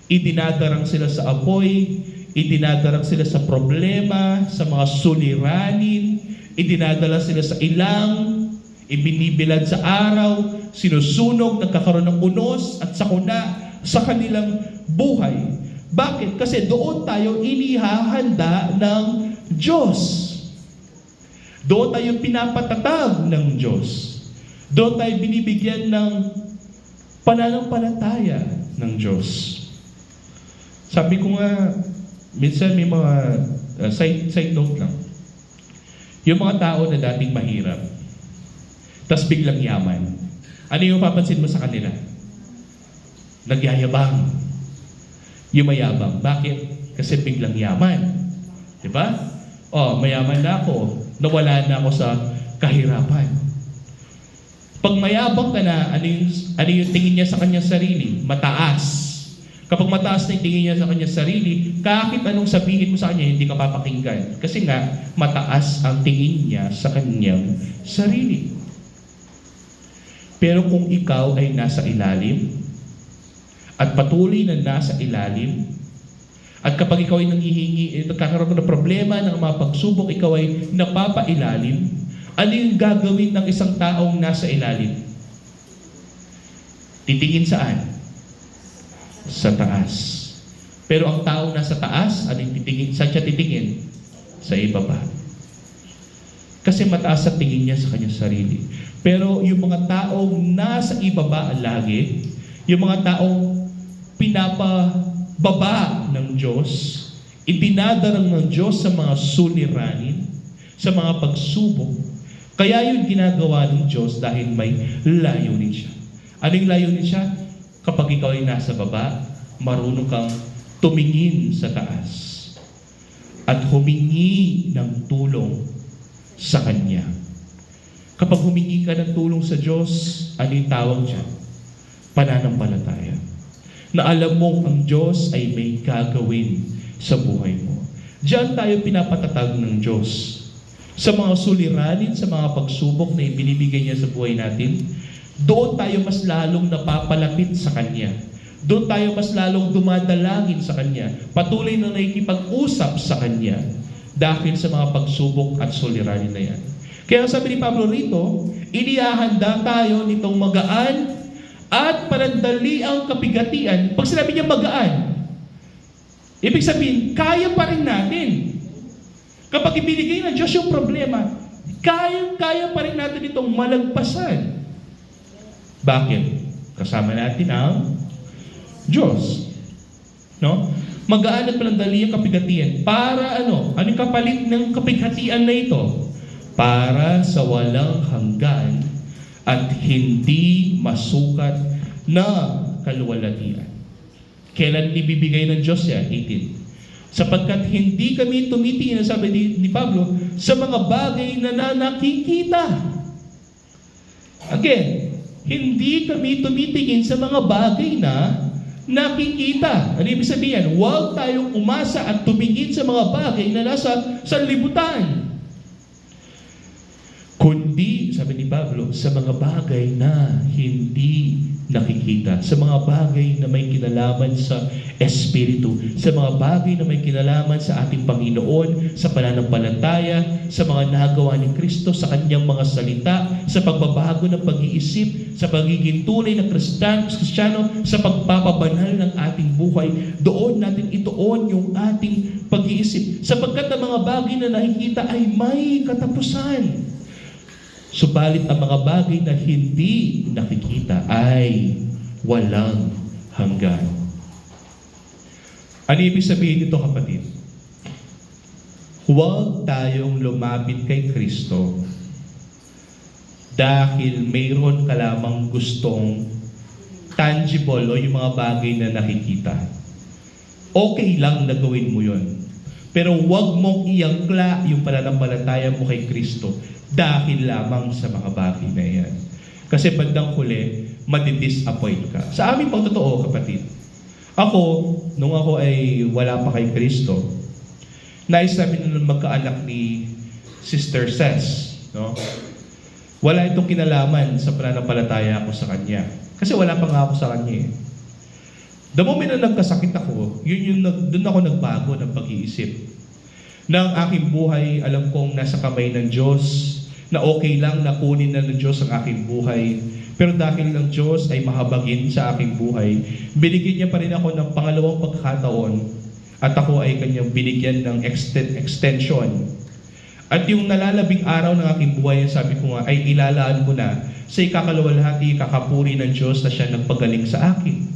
Idinadarang sila sa apoy, idinadarang sila sa problema, sa mga suliranin, idinadala sila sa ilang, ibinibilad sa araw, sinusunog, nagkakaroon ng unos at sakuna sa kanilang buhay. Bakit? Kasi doon tayo inihahanda ng Diyos. Doon tayo pinapatatag ng Diyos. Doon tayo binibigyan ng pananampalataya ng Diyos. Sabi ko nga, minsan may mga side note lang. Yung mga tao na dating mahirap, tas biglang yaman, ano yung papansin mo sa kanila? Nagyayabang. Yung mayabang. Bakit? Kasi biglang yaman. Diba? Mayaman na ako. Nawala na ako sa kahirapan. Pag mayabang ka na, ano yung tingin niya sa kanyang sarili? Mataas. Kapag mataas na yung tingin niya sa kanyang sarili, kahit anong sabihin mo sa kanya, hindi ka papakinggan. Kasi nga, mataas ang tingin niya sa kanyang sarili. Pero kung ikaw ay nasa ilalim, at patuloy na nasa ilalim, at kapag ikaw ay nagkakaroon ng problema, ng mga pagsubok, ikaw ay napapailalim, ano yung gagawin ng isang taong nasa ilalim? Titingin saan? Sa taas. Pero ang taong nasa taas, ano yung titingin? Saan siya titingin? Sa ibaba. Kasi mataas ang tingin niya sa kanyang sarili. Pero yung mga taong nasa ibaba lagi, yung mga taong pinapababa ng Diyos, idinadarang ng Diyos sa mga suliranin, sa mga pagsubok, kaya yun ginagawa ng Diyos dahil may layunin siya. Anong layunin siya? Kapag ikaw ay nasa baba, marunong kang tumingin sa taas at humingi ng tulong sa Kanya. Kapag humingi ka ng tulong sa Diyos, ano yung tawag dyan? Pananampalataya. Na alam mong ang Diyos ay may gagawin sa buhay mo. Diyan tayo pinapatatag ng Diyos. Sa mga suliranin, sa mga pagsubok na ibinibigay niya sa buhay natin, doon tayo mas lalong napapalapit sa Kanya. Doon tayo mas lalong dumadalangin sa Kanya. Patuloy na nakikipag-usap sa Kanya dahil sa mga pagsubok at suliranin na yan. Kaya sabi ni Pablo rito, inihahanda tayo nitong magaan at panandali ang kapigatian. Pag sinabi niya magaan, ibig sabihin, kaya pa rin natin. Kapag ibinigay ng Diyos yung problema, kaya pa rin natin itong malagpasan. Bakit? Kasama natin ang Diyos. No? Magaan at panandali ang kapigatian. Para ano? Anong kapalit ng kapighatian na ito? Para sa walang hanggan at hindi masukat na kaluwalhatian. Kailan ibibigay ng Diyos yan? 18. Sapagkat hindi kami tumitingin, sabi ni Pablo, sa mga bagay na nakikita. Again, hindi kami tumitingin sa mga bagay na nakikita. Ano ibig sabihin? Huwag tayong umasa at tumingin sa mga bagay na nasa sanlibutan. Kundi, sabi ni Pablo, sa mga bagay na hindi nakikita, sa mga bagay na may kinalaman sa Espiritu, sa mga bagay na may kinalaman sa ating Panginoon, sa pananampalataya, sa mga nagawa ni Kristo, sa Kanyang mga salita, sa pagbabago ng pag-iisip, sa pagiging tunay na Kristiyano, sa pagpapabanal ng ating buhay. Doon natin ituon yung ating pag-iisip. Sapagkat ang mga bagay na nakikita ay may katapusan. Subalit ang mga bagay na hindi nakikita ay walang hanggan. Ano ibig sabihin nito, kapatid? Huwag tayong lumapit kay Kristo dahil mayroon ka lamang gustong tangible o yung mga bagay na nakikita. Okay lang na gawin mo yun. Pero huwag mong iangkla yung pananampalataya mo kay Kristo dahil lamang sa mga bagay na yan. Kasi bandang huli, madidisappoint ka. Sa aming pagtotoo, kapatid, nung ako ay wala pa kay Kristo, nais namin nung magkaanak ni Sister Ses, no? Wala itong kinalaman sa pananampalataya ko sa kanya. Kasi wala pa nga ako sa kanya eh. The moment na nagkasakit ako, doon ako nagbago ng pag-iisip. Na ang aking buhay, alam kong nasa kamay ng Diyos, na okay lang na kunin na ng Diyos ang aking buhay. Pero dahil ng Diyos ay mahabagin sa aking buhay, binigyan niya pa rin ako ng pangalawang pagkakataon at ako ay kanyang binigyan ng extension. At yung nalalabing araw ng aking buhay, sabi ko nga, ay ilalaan ko na sa ikakalawalhati, kakapuri ng Diyos na siya nagpagaling sa akin.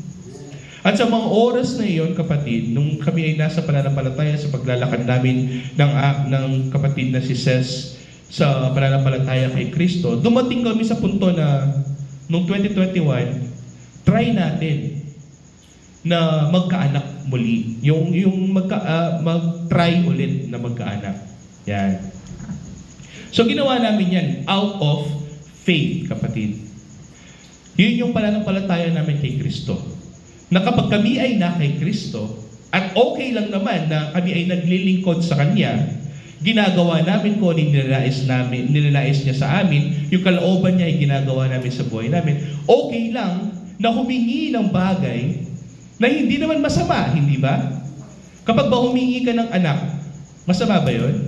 At sa mga oras na iyon, kapatid, nung kami ay nasa pananampalataya sa paglalakad namin ng kapatid na si Ses sa pananampalataya kay Kristo, dumating kami sa punto na noong 2021, try natin na magkaanak muli. Yung mag-try ulit na magkaanak. Yan. So ginawa namin yan out of faith, kapatid. Yun yung pananampalataya namin kay Kristo. Na kapag kami ay na kay Kristo, at okay lang naman na kami ay naglilingkod sa Kanya, ginagawa namin kung nilalais niya sa amin, yung kalooban niya ay ginagawa namin sa buhay namin, okay lang na humingi ng bagay na hindi naman masama, hindi ba? Kapag ba humingi ka ng anak, masama ba yun?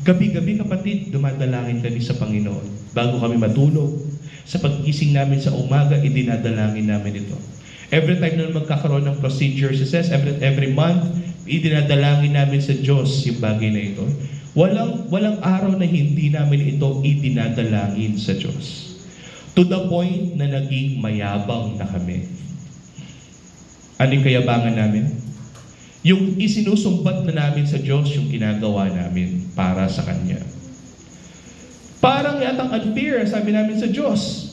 Gabi-gabi, kapatid, dumadalangin kami sa Panginoon. Bago kami matulog, sa paggising namin sa umaga, idinadalangin namin ito. Every time na magkakaroon ng procedure, she says, every month, idinadalangin namin sa Diyos yung bagay na ito. Walang araw na hindi namin ito idinadalangin sa Diyos. To the point na naging mayabang na kami. Anong kayabangan namin? Yung isinusumbat na namin sa Diyos, yung ginagawa namin para sa Kanya. Parang yatang unfair, sabi namin sa Diyos,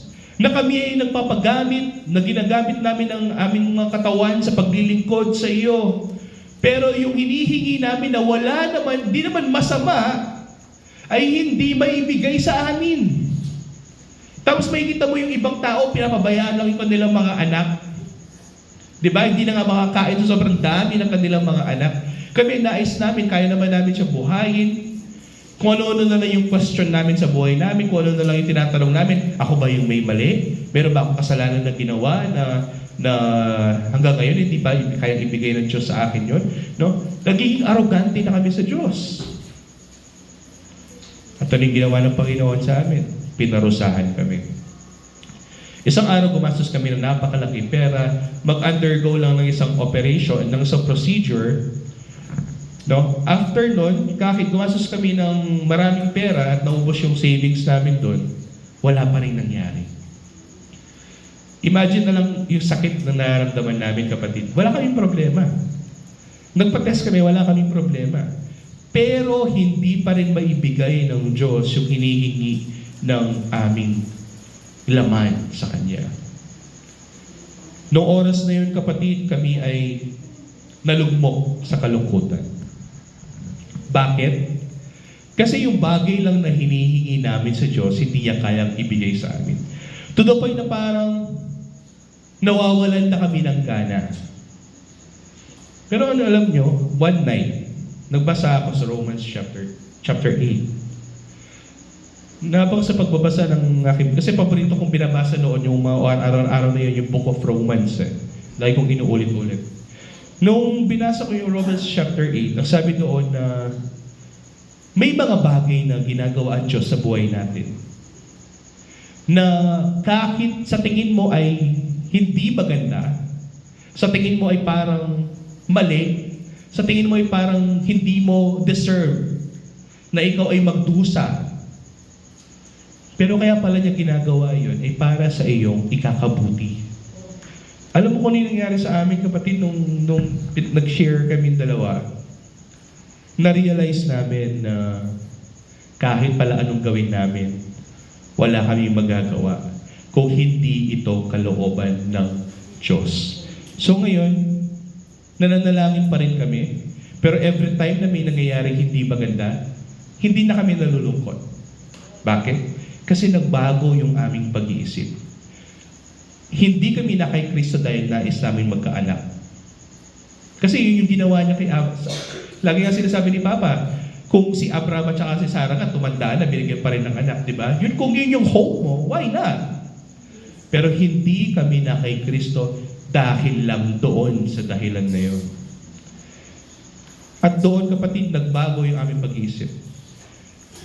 na kami ay nagpapagamit, na ginagamit namin ang aming mga katawan sa paglilingkod sa iyo. Pero yung hinihingi namin na wala naman, di naman masama, ay hindi maibigay sa amin. Tapos makikita mo yung ibang tao, pinapabayaan lang yung kanilang mga anak. Diba? Hindi na nga makakain sa sobrang dami ng kanilang mga anak. Kami nais namin, kaya naman namin siya buhayin. Kung ano-ano na lang yung question namin sa buhay namin, kung ano na lang yung tinatanong namin, ako ba yung may mali? Meron ba akong kasalanan na ginawa na hanggang ngayon hindi ba kaya ibigay ng Diyos sa akin yun? No? Nagiging arrogante na kami sa Diyos. At ano yung ginawa ng Panginoon sa amin? Pinarusahan kami. Isang araw gumastos kami ng napakalaking pera, mag-undergo lang ng isang operation, ng isang procedure. No? After nun, kahit gumastos kami ng maraming pera at naubos yung savings namin doon, wala pa rin nangyari. Imagine na lang yung sakit na nararamdaman namin, kapatid. Wala kaming problema. Nagpa-test kami, wala kaming problema. Pero hindi pa rin maibigay ng Diyos yung hinihingi ng aming laman sa Kanya. Noong oras na yun, kapatid, kami ay nalugmok sa kalungkutan. Bakit? Kasi yung bagay lang na hinihingi namin sa Diyos, hindi niya kayang ibigay sa amin. To the point na parang nawawalan na kami ng gana. Pero ano alam nyo, one night, nagbasa ako sa Romans chapter 8. Nabang sa pagbabasa ng aking, kasi paborito kong binabasa noon yung mga araw-araw na yun, yung Book of Romans. Lagi kong inuulit-ulit. Nung binasa ko yung Romans chapter 8, ang sabi doon na may mga bagay na ginagawa ang Diyos sa buhay natin. Na kahit sa tingin mo ay hindi maganda, sa tingin mo ay parang mali, sa tingin mo ay parang hindi mo deserve na ikaw ay magdusa. Pero kaya pala niya ginagawa yun ay para sa iyong ikakabuti. Alam mo kung ano yung nangyari sa amin, kapatid, nung nag-share kami dalawa, na-realize namin na kahit pala anong gawin namin, wala kami magagawa kung hindi ito kalooban ng Diyos. So ngayon, nananalangin pa rin kami, pero every time na may nangyayari hindi maganda, hindi na kami nalulungkot. Bakit? Kasi nagbago yung aming pag-iisip. Hindi kami na kay Kristo dahil nais namin magkaanak. Kasi yun yung ginawa niya kay Abraham. Lagi nga sinasabi ni Papa, kung si Abraham at saka si Sarah nga tumanda na, binigyan pa rin ng anak, di ba? Yun, kung yun yung hope mo, why not? Pero hindi kami na kay Kristo dahil lang doon sa dahilan na yun. At doon, kapatid, nagbago yung aming pag-iisip.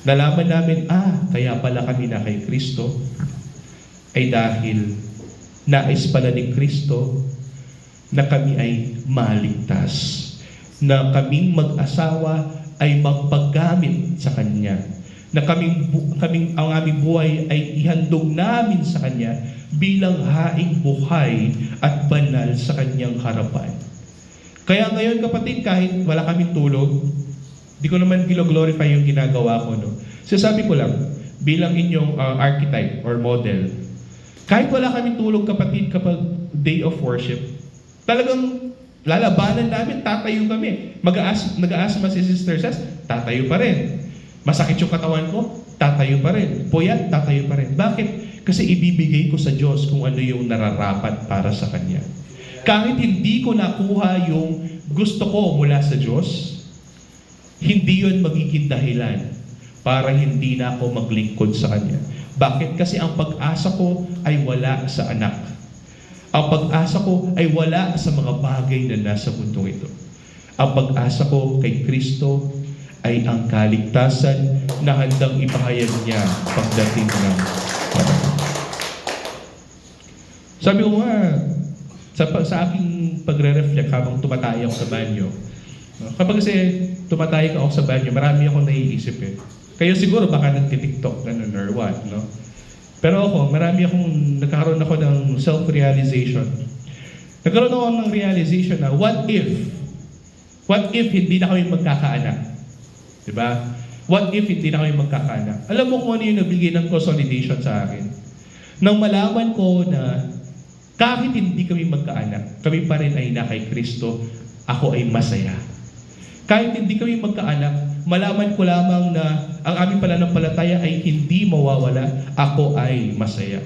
Nalaman namin, kaya pala kami na kay Kristo ay dahil nais pala ni Kristo na kami ay maligtas. Na kaming mag-asawa ay magpaggamit sa Kanya. Na ang aming buhay ay ihandog namin sa Kanya bilang haing buhay at banal sa Kanyang harapan. Kaya ngayon, kapatid, kahit wala kaming tulog, di ko naman gilo-glorify yung ginagawa ko, no? Sasabi ko lang, bilang inyong archetype or model, kahit wala kaming tulog, kapatid, kapag day of worship, talagang lalabanan namin, tatayo kami. Nag-aasma si Sister Sas, tatayo pa rin. Masakit yung katawan ko, tatayo pa rin. Puyat, tatayo pa rin. Bakit? Kasi ibibigay ko sa Diyos kung ano yung nararapat para sa Kanya. Kahit hindi ko nakuha yung gusto ko mula sa Diyos, hindi yun magiging dahilan para hindi na ako maglingkod sa Kanya. Bakit? Kasi ang pag-asa ko ay wala sa anak. Ang pag-asa ko ay wala sa mga bagay na nasa mundong ito. Ang pag-asa ko kay Kristo ay ang kaligtasan na handang ipahayag niya pagdating ng panahon. Sabi ko nga, sa aking pagre-reflect habang tumatay ako sa banyo, kapag kasi tumatay ako sa banyo, marami akong naiisip eh. Kayo siguro baka nagtitiktok, ganun or what, no? Pero ako, nagkakaroon ako ng self-realization. Nagkaroon ako ng realization na, what if hindi na kami magkakaanak? Diba? What if hindi na kami magkakaanak? Alam mo kung ano yung nabigay ng consolidation sa akin? Nang malaman ko na kahit hindi kami magkaanak, kami pa rin ay na kay Kristo, ako ay masaya. Kahit hindi kami magkaanak, malaman ko lamang na ang aming pananampalataya ay hindi mawawala, ako ay masaya.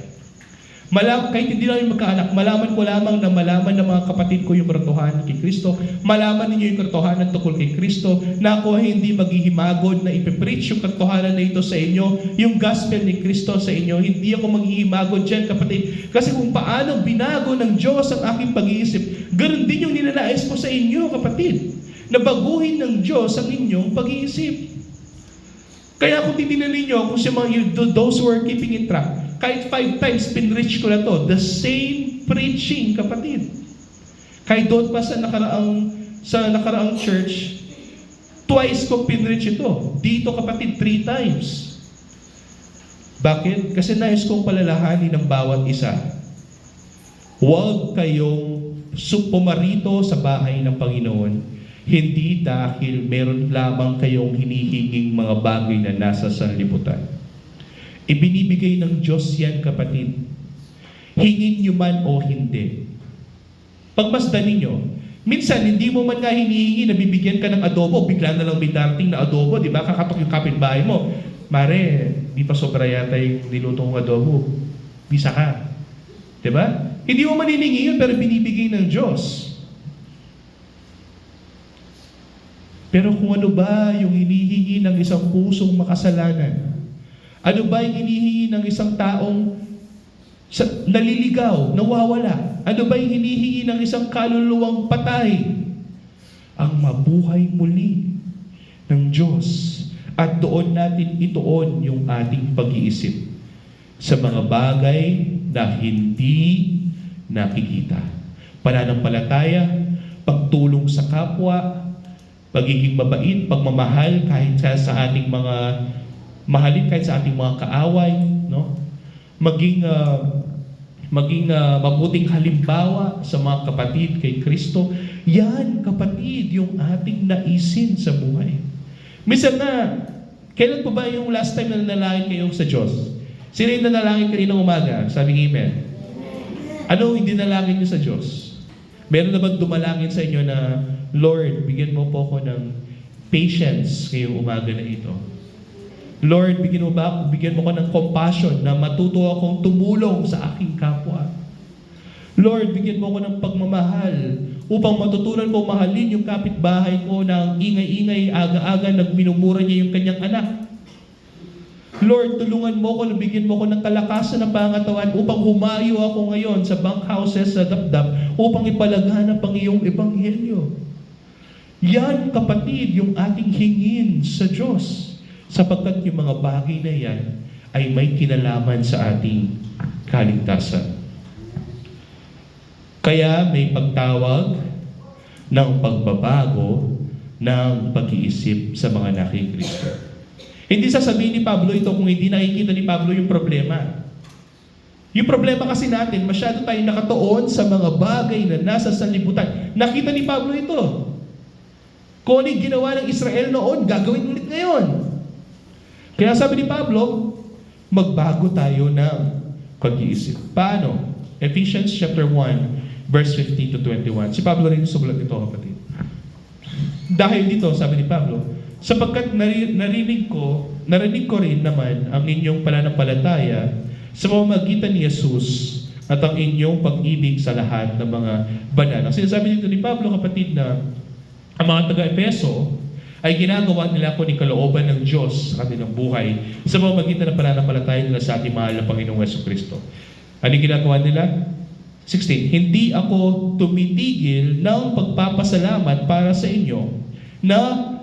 Kahit hindi namin magkaanak, malaman ko lamang na malaman ng mga kapatid ko yung katotohanan kay Kristo, malaman ninyo yung katotohanan tungkol kay Kristo, na ako ay hindi maghihimagod na ipipreach yung katotohanan na ito sa inyo, yung gospel ni Kristo sa inyo. Hindi ako maghihimagod dyan, kapatid. Kasi kung paano binago ng Diyos ang aking pag-iisip, ganoon din yung ninanais ko sa inyo, kapatid. Nabaguhin ng Diyos ang inyong pag-iisip. Kaya kung titignan ninyo, kung those who are keeping in track, kahit 5 times pinreach ko na to, the same preaching, kapatid. Kahit doon pa sa nakaraang church, twice ko pinreach ito. Dito, kapatid, 3 times. Bakit? Kasi nais kong palalahanin ng bawat isa. Huwag kayong pumarito sa bahay ng Panginoon, hindi dahil meron lamang kayong hinihinging mga bagay na nasa sanlibutan. Ibinibigay ng Diyos yan, kapatid. Hingin nyo man o hindi. Pagmasdan ninyo, minsan hindi mo man nga hinihingi na bibigyan ka ng adobo, bigla na lang may darating na adobo, di ba? Kakatok yung kapitbahay mo. Mare, di pa sobra yata yung nilutong adobo. Bisa ka. Di ba? Hindi mo man hinihingi yun, pero binibigay ng Diyos. Pero kung ano ba yung hinihingi ng isang pusong makasalanan, ano ba yung hinihingi ng isang taong naliligaw, nawawala? Ano ba yung hinihingi ng isang kaluluwang patay? Ang mabuhay muli ng Diyos. At doon natin ituon yung ating pag-iisip sa mga bagay na hindi nakikita. Pananampalataya, pagtulong sa kapwa, pagiging mabait, pagmamahal kahit sa ating mga mahalin kahit sa ating mga kaaway, no? Maging mabuting halimbawa sa mga kapatid kay Kristo. Yan, kapatid, yung ating naisin sa buhay. Minsan na, kailan pa ba yung last time na nanalangin kayo sa Diyos? Sino yung nanalangin kaninang umaga? Sabi ng amen. Ano yung dinalangin niyo sa Diyos? Meron na bang dumalangin sa inyo na, Lord, bigyan mo po ako ng patience ngayong umaga na ito? Lord, bigyan mo ko ng compassion na matuto akong tumulong sa aking kapwa. Lord, bigyan mo ko ng pagmamahal upang matutunan ko mahalin yung kapitbahay ko na ang ingay-ingay, aga-aga, nagminumura niya yung kanyang anak. Lord, tulungan mo ko na bigyan mo ko ng kalakasan ng pangatawan upang humayo ako ngayon sa bunkhouses sa Dapdap upang ipalaganap ang iyong ebanghelyo. Yan, kapatid, yung ating hingin sa Diyos. Sapagkat yung mga bagay na yan ay may kinalaman sa ating kaligtasan. Kaya may pagtawag ng pagbabago ng pag-iisip sa mga anak ni Kristo. Hindi sasabihin ni Pablo ito kung hindi nakikita ni Pablo yung problema. Yung problema kasi natin, masyado tayong nakatuon sa mga bagay na nasa sanlibutan. Nakita ni Pablo ito. Kung ano yung ginawa ng Israel noon, gagawin ulit ngayon. Kaya sabi ni Pablo, magbago tayo ng pag-iisip. Paano? Ephesians chapter 1, verse 15 to 21. Si Pablo rin sulat ito, kapatid. Dahil dito, sabi ni Pablo, sapagkat narinig ko rin naman ang inyong pananampalataya sa pamamagitan ni Jesus at ang inyong pag-ibig sa lahat ng mga banal. Ang sinasabi dito ni Pablo, kapatid, na ang mga taga-Epeso ay ginagawa nila kung ni kalooban ng Diyos sa kanilang buhay sa pamamagitan ng pananampalataya nila sa ating mahal na Panginoong Jesucristo. Ano ginagawa nila? 16. Hindi ako tumitigil ng pagpapasalamat para sa inyo na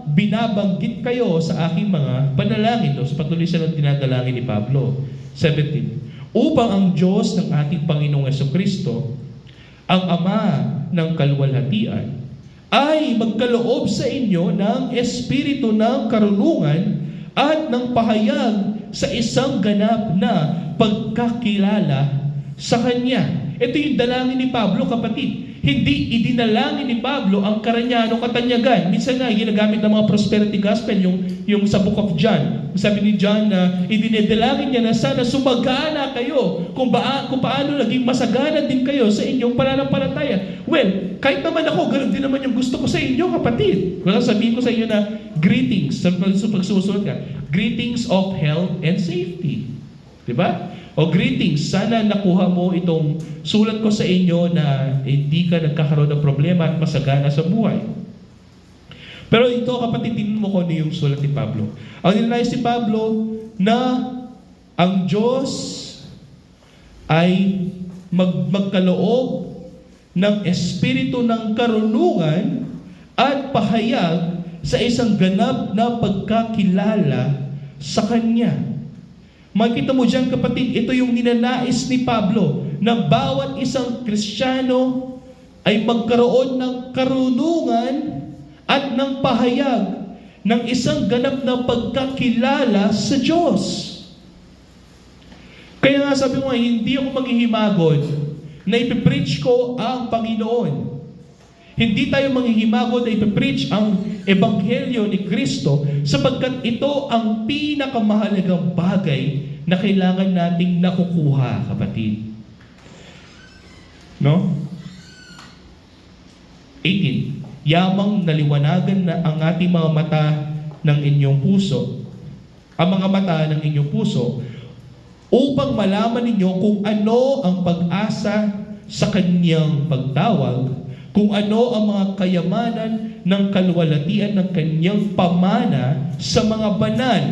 binabanggit kayo sa aking mga panalangin. So patuloy silang dinadalangin ni Pablo. 17. Upang ang Diyos ng ating Panginoong Jesucristo, ang Ama ng kaluwalhatian, ay magkaloob sa inyo ng espiritu ng karunungan at ng pahayag sa isang ganap na pagkakilala sa Kanya. Ito yung dalangin ni Pablo, kapatid. Hindi idinalangin ni Pablo ang Karanyano katanyagan. Minsan nga, ginagamit ng mga prosperity gospel, yung sa Book of John. Sabi ni John na idinedalangin niya na sana sumagana kayo kung paano naging masagana din kayo sa inyong pananampalataya. Well, kahit naman ako, ganoon din naman yung gusto ko sa inyo, kapatid. Kung sabihin ko sa inyo na greetings, sa pagsusunod ka, greetings of health and safety. Diba? O greetings, sana nakuha mo itong sulat ko sa inyo na hindi ka nagkakaroon ng problema at masagana sa buhay. Pero ito, kapatid, tingnan mo ko ano yung sulat ni Pablo. Ang nilalais si Pablo na ang Diyos ay magkaloob ng espiritu ng karunungan at pahayag sa isang ganap na pagkakilala sa Kanya. Makikita mo dyan, kapatid, ito yung ninanais ni Pablo na bawat isang Kristiyano ay magkaroon ng karunungan at ng pahayag ng isang ganap na pagkakilala sa Diyos. Kaya nga sabi mo, hindi ako maghihimagod na ipipreach ko ang Panginoon. Hindi tayo manghihimagod na ipipreach ang Ebanghelyo ni Kristo sapagkat ito ang pinakamahalagang bagay na kailangan nating nakukuha, kapatid. No? 18. Yamang naliwanagan na ang ating mga mata ng inyong puso, ang mga mata ng inyong puso, upang malaman ninyo kung ano ang pag-asa sa Kanyang pagtawag, kung ano ang mga kayamanan ng kaluwalhatian ng Kanyang pamana sa mga banal.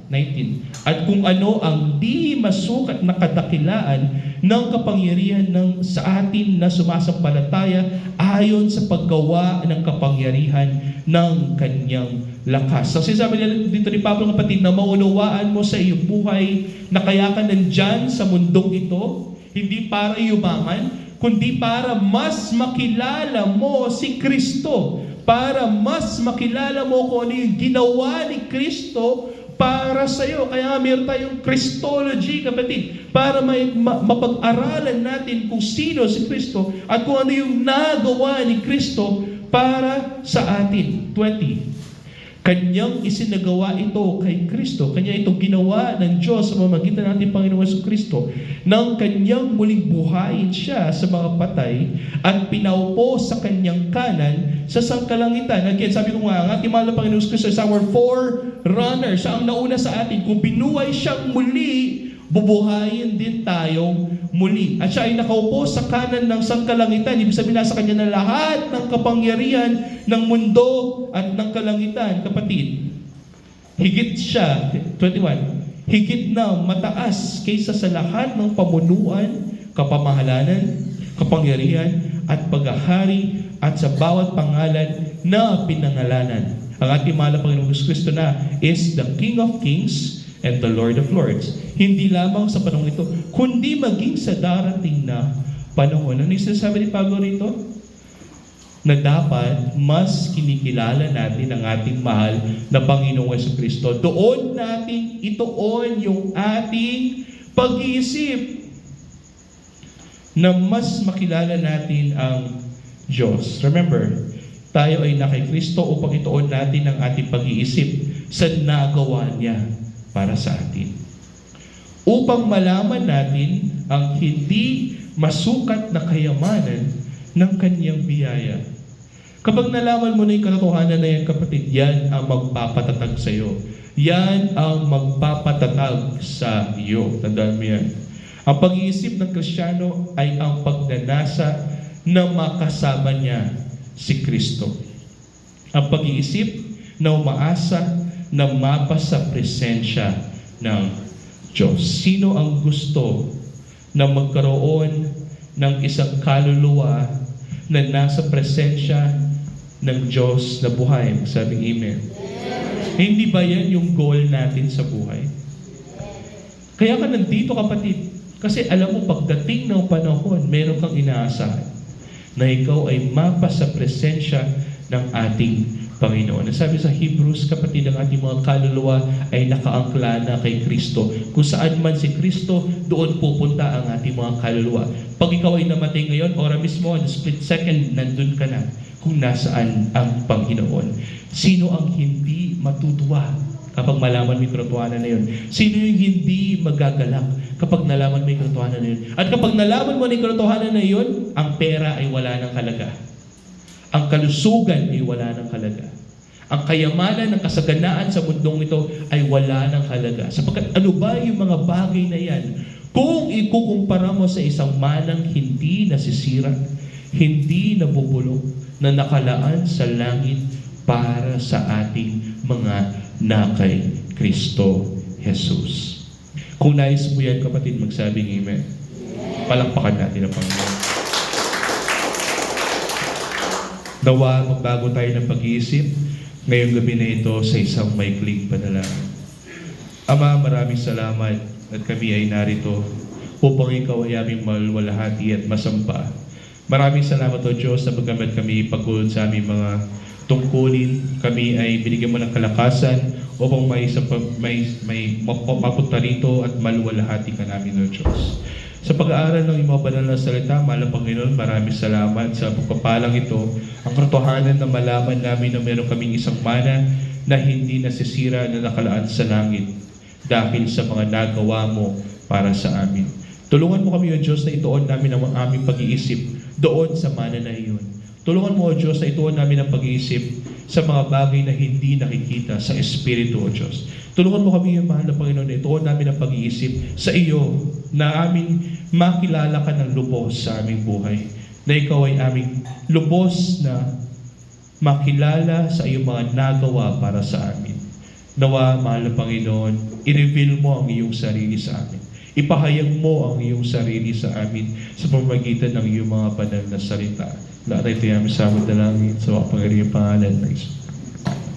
19. At kung ano ang di masukat na kadakilaan ng kapangyarihan ng sa atin na sumasampalataya ayon sa paggawa ng kapangyarihan ng Kanyang lakas. So sinasabi nila dito ni Pablo, kapatid, na maunawaan mo sa iyong buhay na kaya ka nandyan sa mundong ito, hindi para yumaman, kundi para mas makilala mo si Kristo, para mas makilala mo kung ano yung ginawa ni Kristo para sa iyo. Kaya meron tayong Christology, kapatid, para mapag-aralan natin kung sino si Kristo at kung ano yung nagawa ni Kristo para sa atin. 20. Kanyang isinagawa ito kay Kristo. Kanya ito ginawa ng Diyos sa pamamagitan ng ating Panginoong Jesucristo nang kanyang muling buhayin siya sa mga patay at pinaupo sa kanyang kanan sa sangkalangitan. Again, sabi ko nga, ang ating mahal na Panginoong Jesucristo is our forerunner. Siya ang nauna sa atin. Kung binuhay siyang muli, bubuhayin din tayong muli. At siya ay nakaupo sa kanan ng sangkalangitan. Ibig sabihin, nasa kanya na lahat ng kapangyarihan ng mundo at ng kalangitan. Kapatid, higit siya, 21, higit na mataas kaysa sa lahat ng pamunuan, kapamahalanan, kapangyarihan, at paghahari, at sa bawat pangalan na pinangalanan. Ang ating mahal na Panginoong Kristo na is the King of Kings and the Lord of Lords. Hindi lamang sa panahon ito, kundi maging sa darating na panahon. Ano yung sinasabi ni Pablo rito? Na dapat mas kinikilala natin ang ating mahal na Panginoong Jesucristo. Doon natin ituon yung ating pag-iisip na mas makilala natin ang Diyos. Remember, tayo ay na kay Kristo upang ituon natin ang ating pag-iisip sa nagawa niya para sa atin. Upang malaman natin ang hindi masukat na kayamanan ng kanyang biyaya. Kapag nalaman mo na yung katotohanan na yan, kapatid, yan ang magpapatatag sa iyo. Yan ang magpapatatag sa iyo. Tandaan mo yan. Ang pag-iisip ng Kristiyano ay ang pagnanasa na makasama niya si Kristo. Ang pag-iisip na umaasa na mapasa presensya ng Diyos. Sino ang gusto na magkaroon ng isang kaluluwa na nasa presensya ng Diyos na buhay? Sabing amen. Hindi ba yan yung goal natin sa buhay? Kaya ka nandito, kapatid. Kasi alam mo, pagdating ng panahon, meron kang inaasahan na ikaw ay mapasa presensya ng ating Panginoon. Sabi sa Hebrews, kapatid, ang ating mga kaluluwa ay nakaangkla na kay Kristo. Kung saan man si Kristo, doon pupunta ang ating mga kaluluwa. Pag ikaw ay namatay ngayon, ora mismo, on the split second, nandun ka na kung nasaan ang Panginoon. Sino ang hindi matutuwa kapag malaman mo yung katotohanan na yun? Sino yung hindi magagalak kapag nalaman mo yung katotohanan na yun? At kapag nalaman mo na yung katotohanan na yun, ang pera ay wala ng halaga. Ang kalusugan ay wala ng halaga. Ang kayamanan ng kasaganaan sa mundong ito ay wala ng halaga. Sapagkat ano ba yung mga bagay na yan? Kung ikukumpara mo sa isang manang hindi nasisira, hindi nabubulok, na nakalaan sa langit para sa ating mga nakay Kristo Jesus. Kung nais mo yan, kapatid, magsabing amen. Palakpakan natin ang Panginoon. Nawa, magbago tayo ng pag-iisip ngayong gabi na ito sa isang maikling panalangin. Ama, maraming salamat at kami ay narito upang ikaw ay aming malwalhati at masampa. Maraming salamat o Diyos na pagkamat kami pagkulod sa aming mga tungkulin. Kami ay binigyan mo ng kalakasan upang may mapunta rito at malwalhati ka namin o Diyos. Sa pag-aaral ng iyong mga banal na salita, mahal na Panginoon, maraming salamat sa pagpapalang ito. Ang katotohanan na malaman namin na meron kaming isang mana na hindi nasisira na nakalaan sa langit dahil sa mga nagawa mo para sa amin. Tulungan mo kami, O Diyos, na ituon namin ang aming pag-iisip doon sa mana na iyon. Tulungan mo, O Diyos, na ituon namin ang pag-iisip sa mga bagay na hindi nakikita sa Espiritu, O Diyos. Tulungan mo kami, mahal na Panginoon, na ituon namin ang pag-iisip sa iyo na aming makilala ka ng lubos sa aming buhay. Na ikaw ay aming lubos na makilala sa iyong mga nagawa para sa amin. Nawa, mahal na Panginoon, i-reveal mo ang iyong sarili sa amin. Ipahayag mo ang iyong sarili sa amin sa pamamagitan ng iyong mga banal na salita. Lahat ay tiyami sa amin dalangin sa makapangyarihang pangalan ng Isus.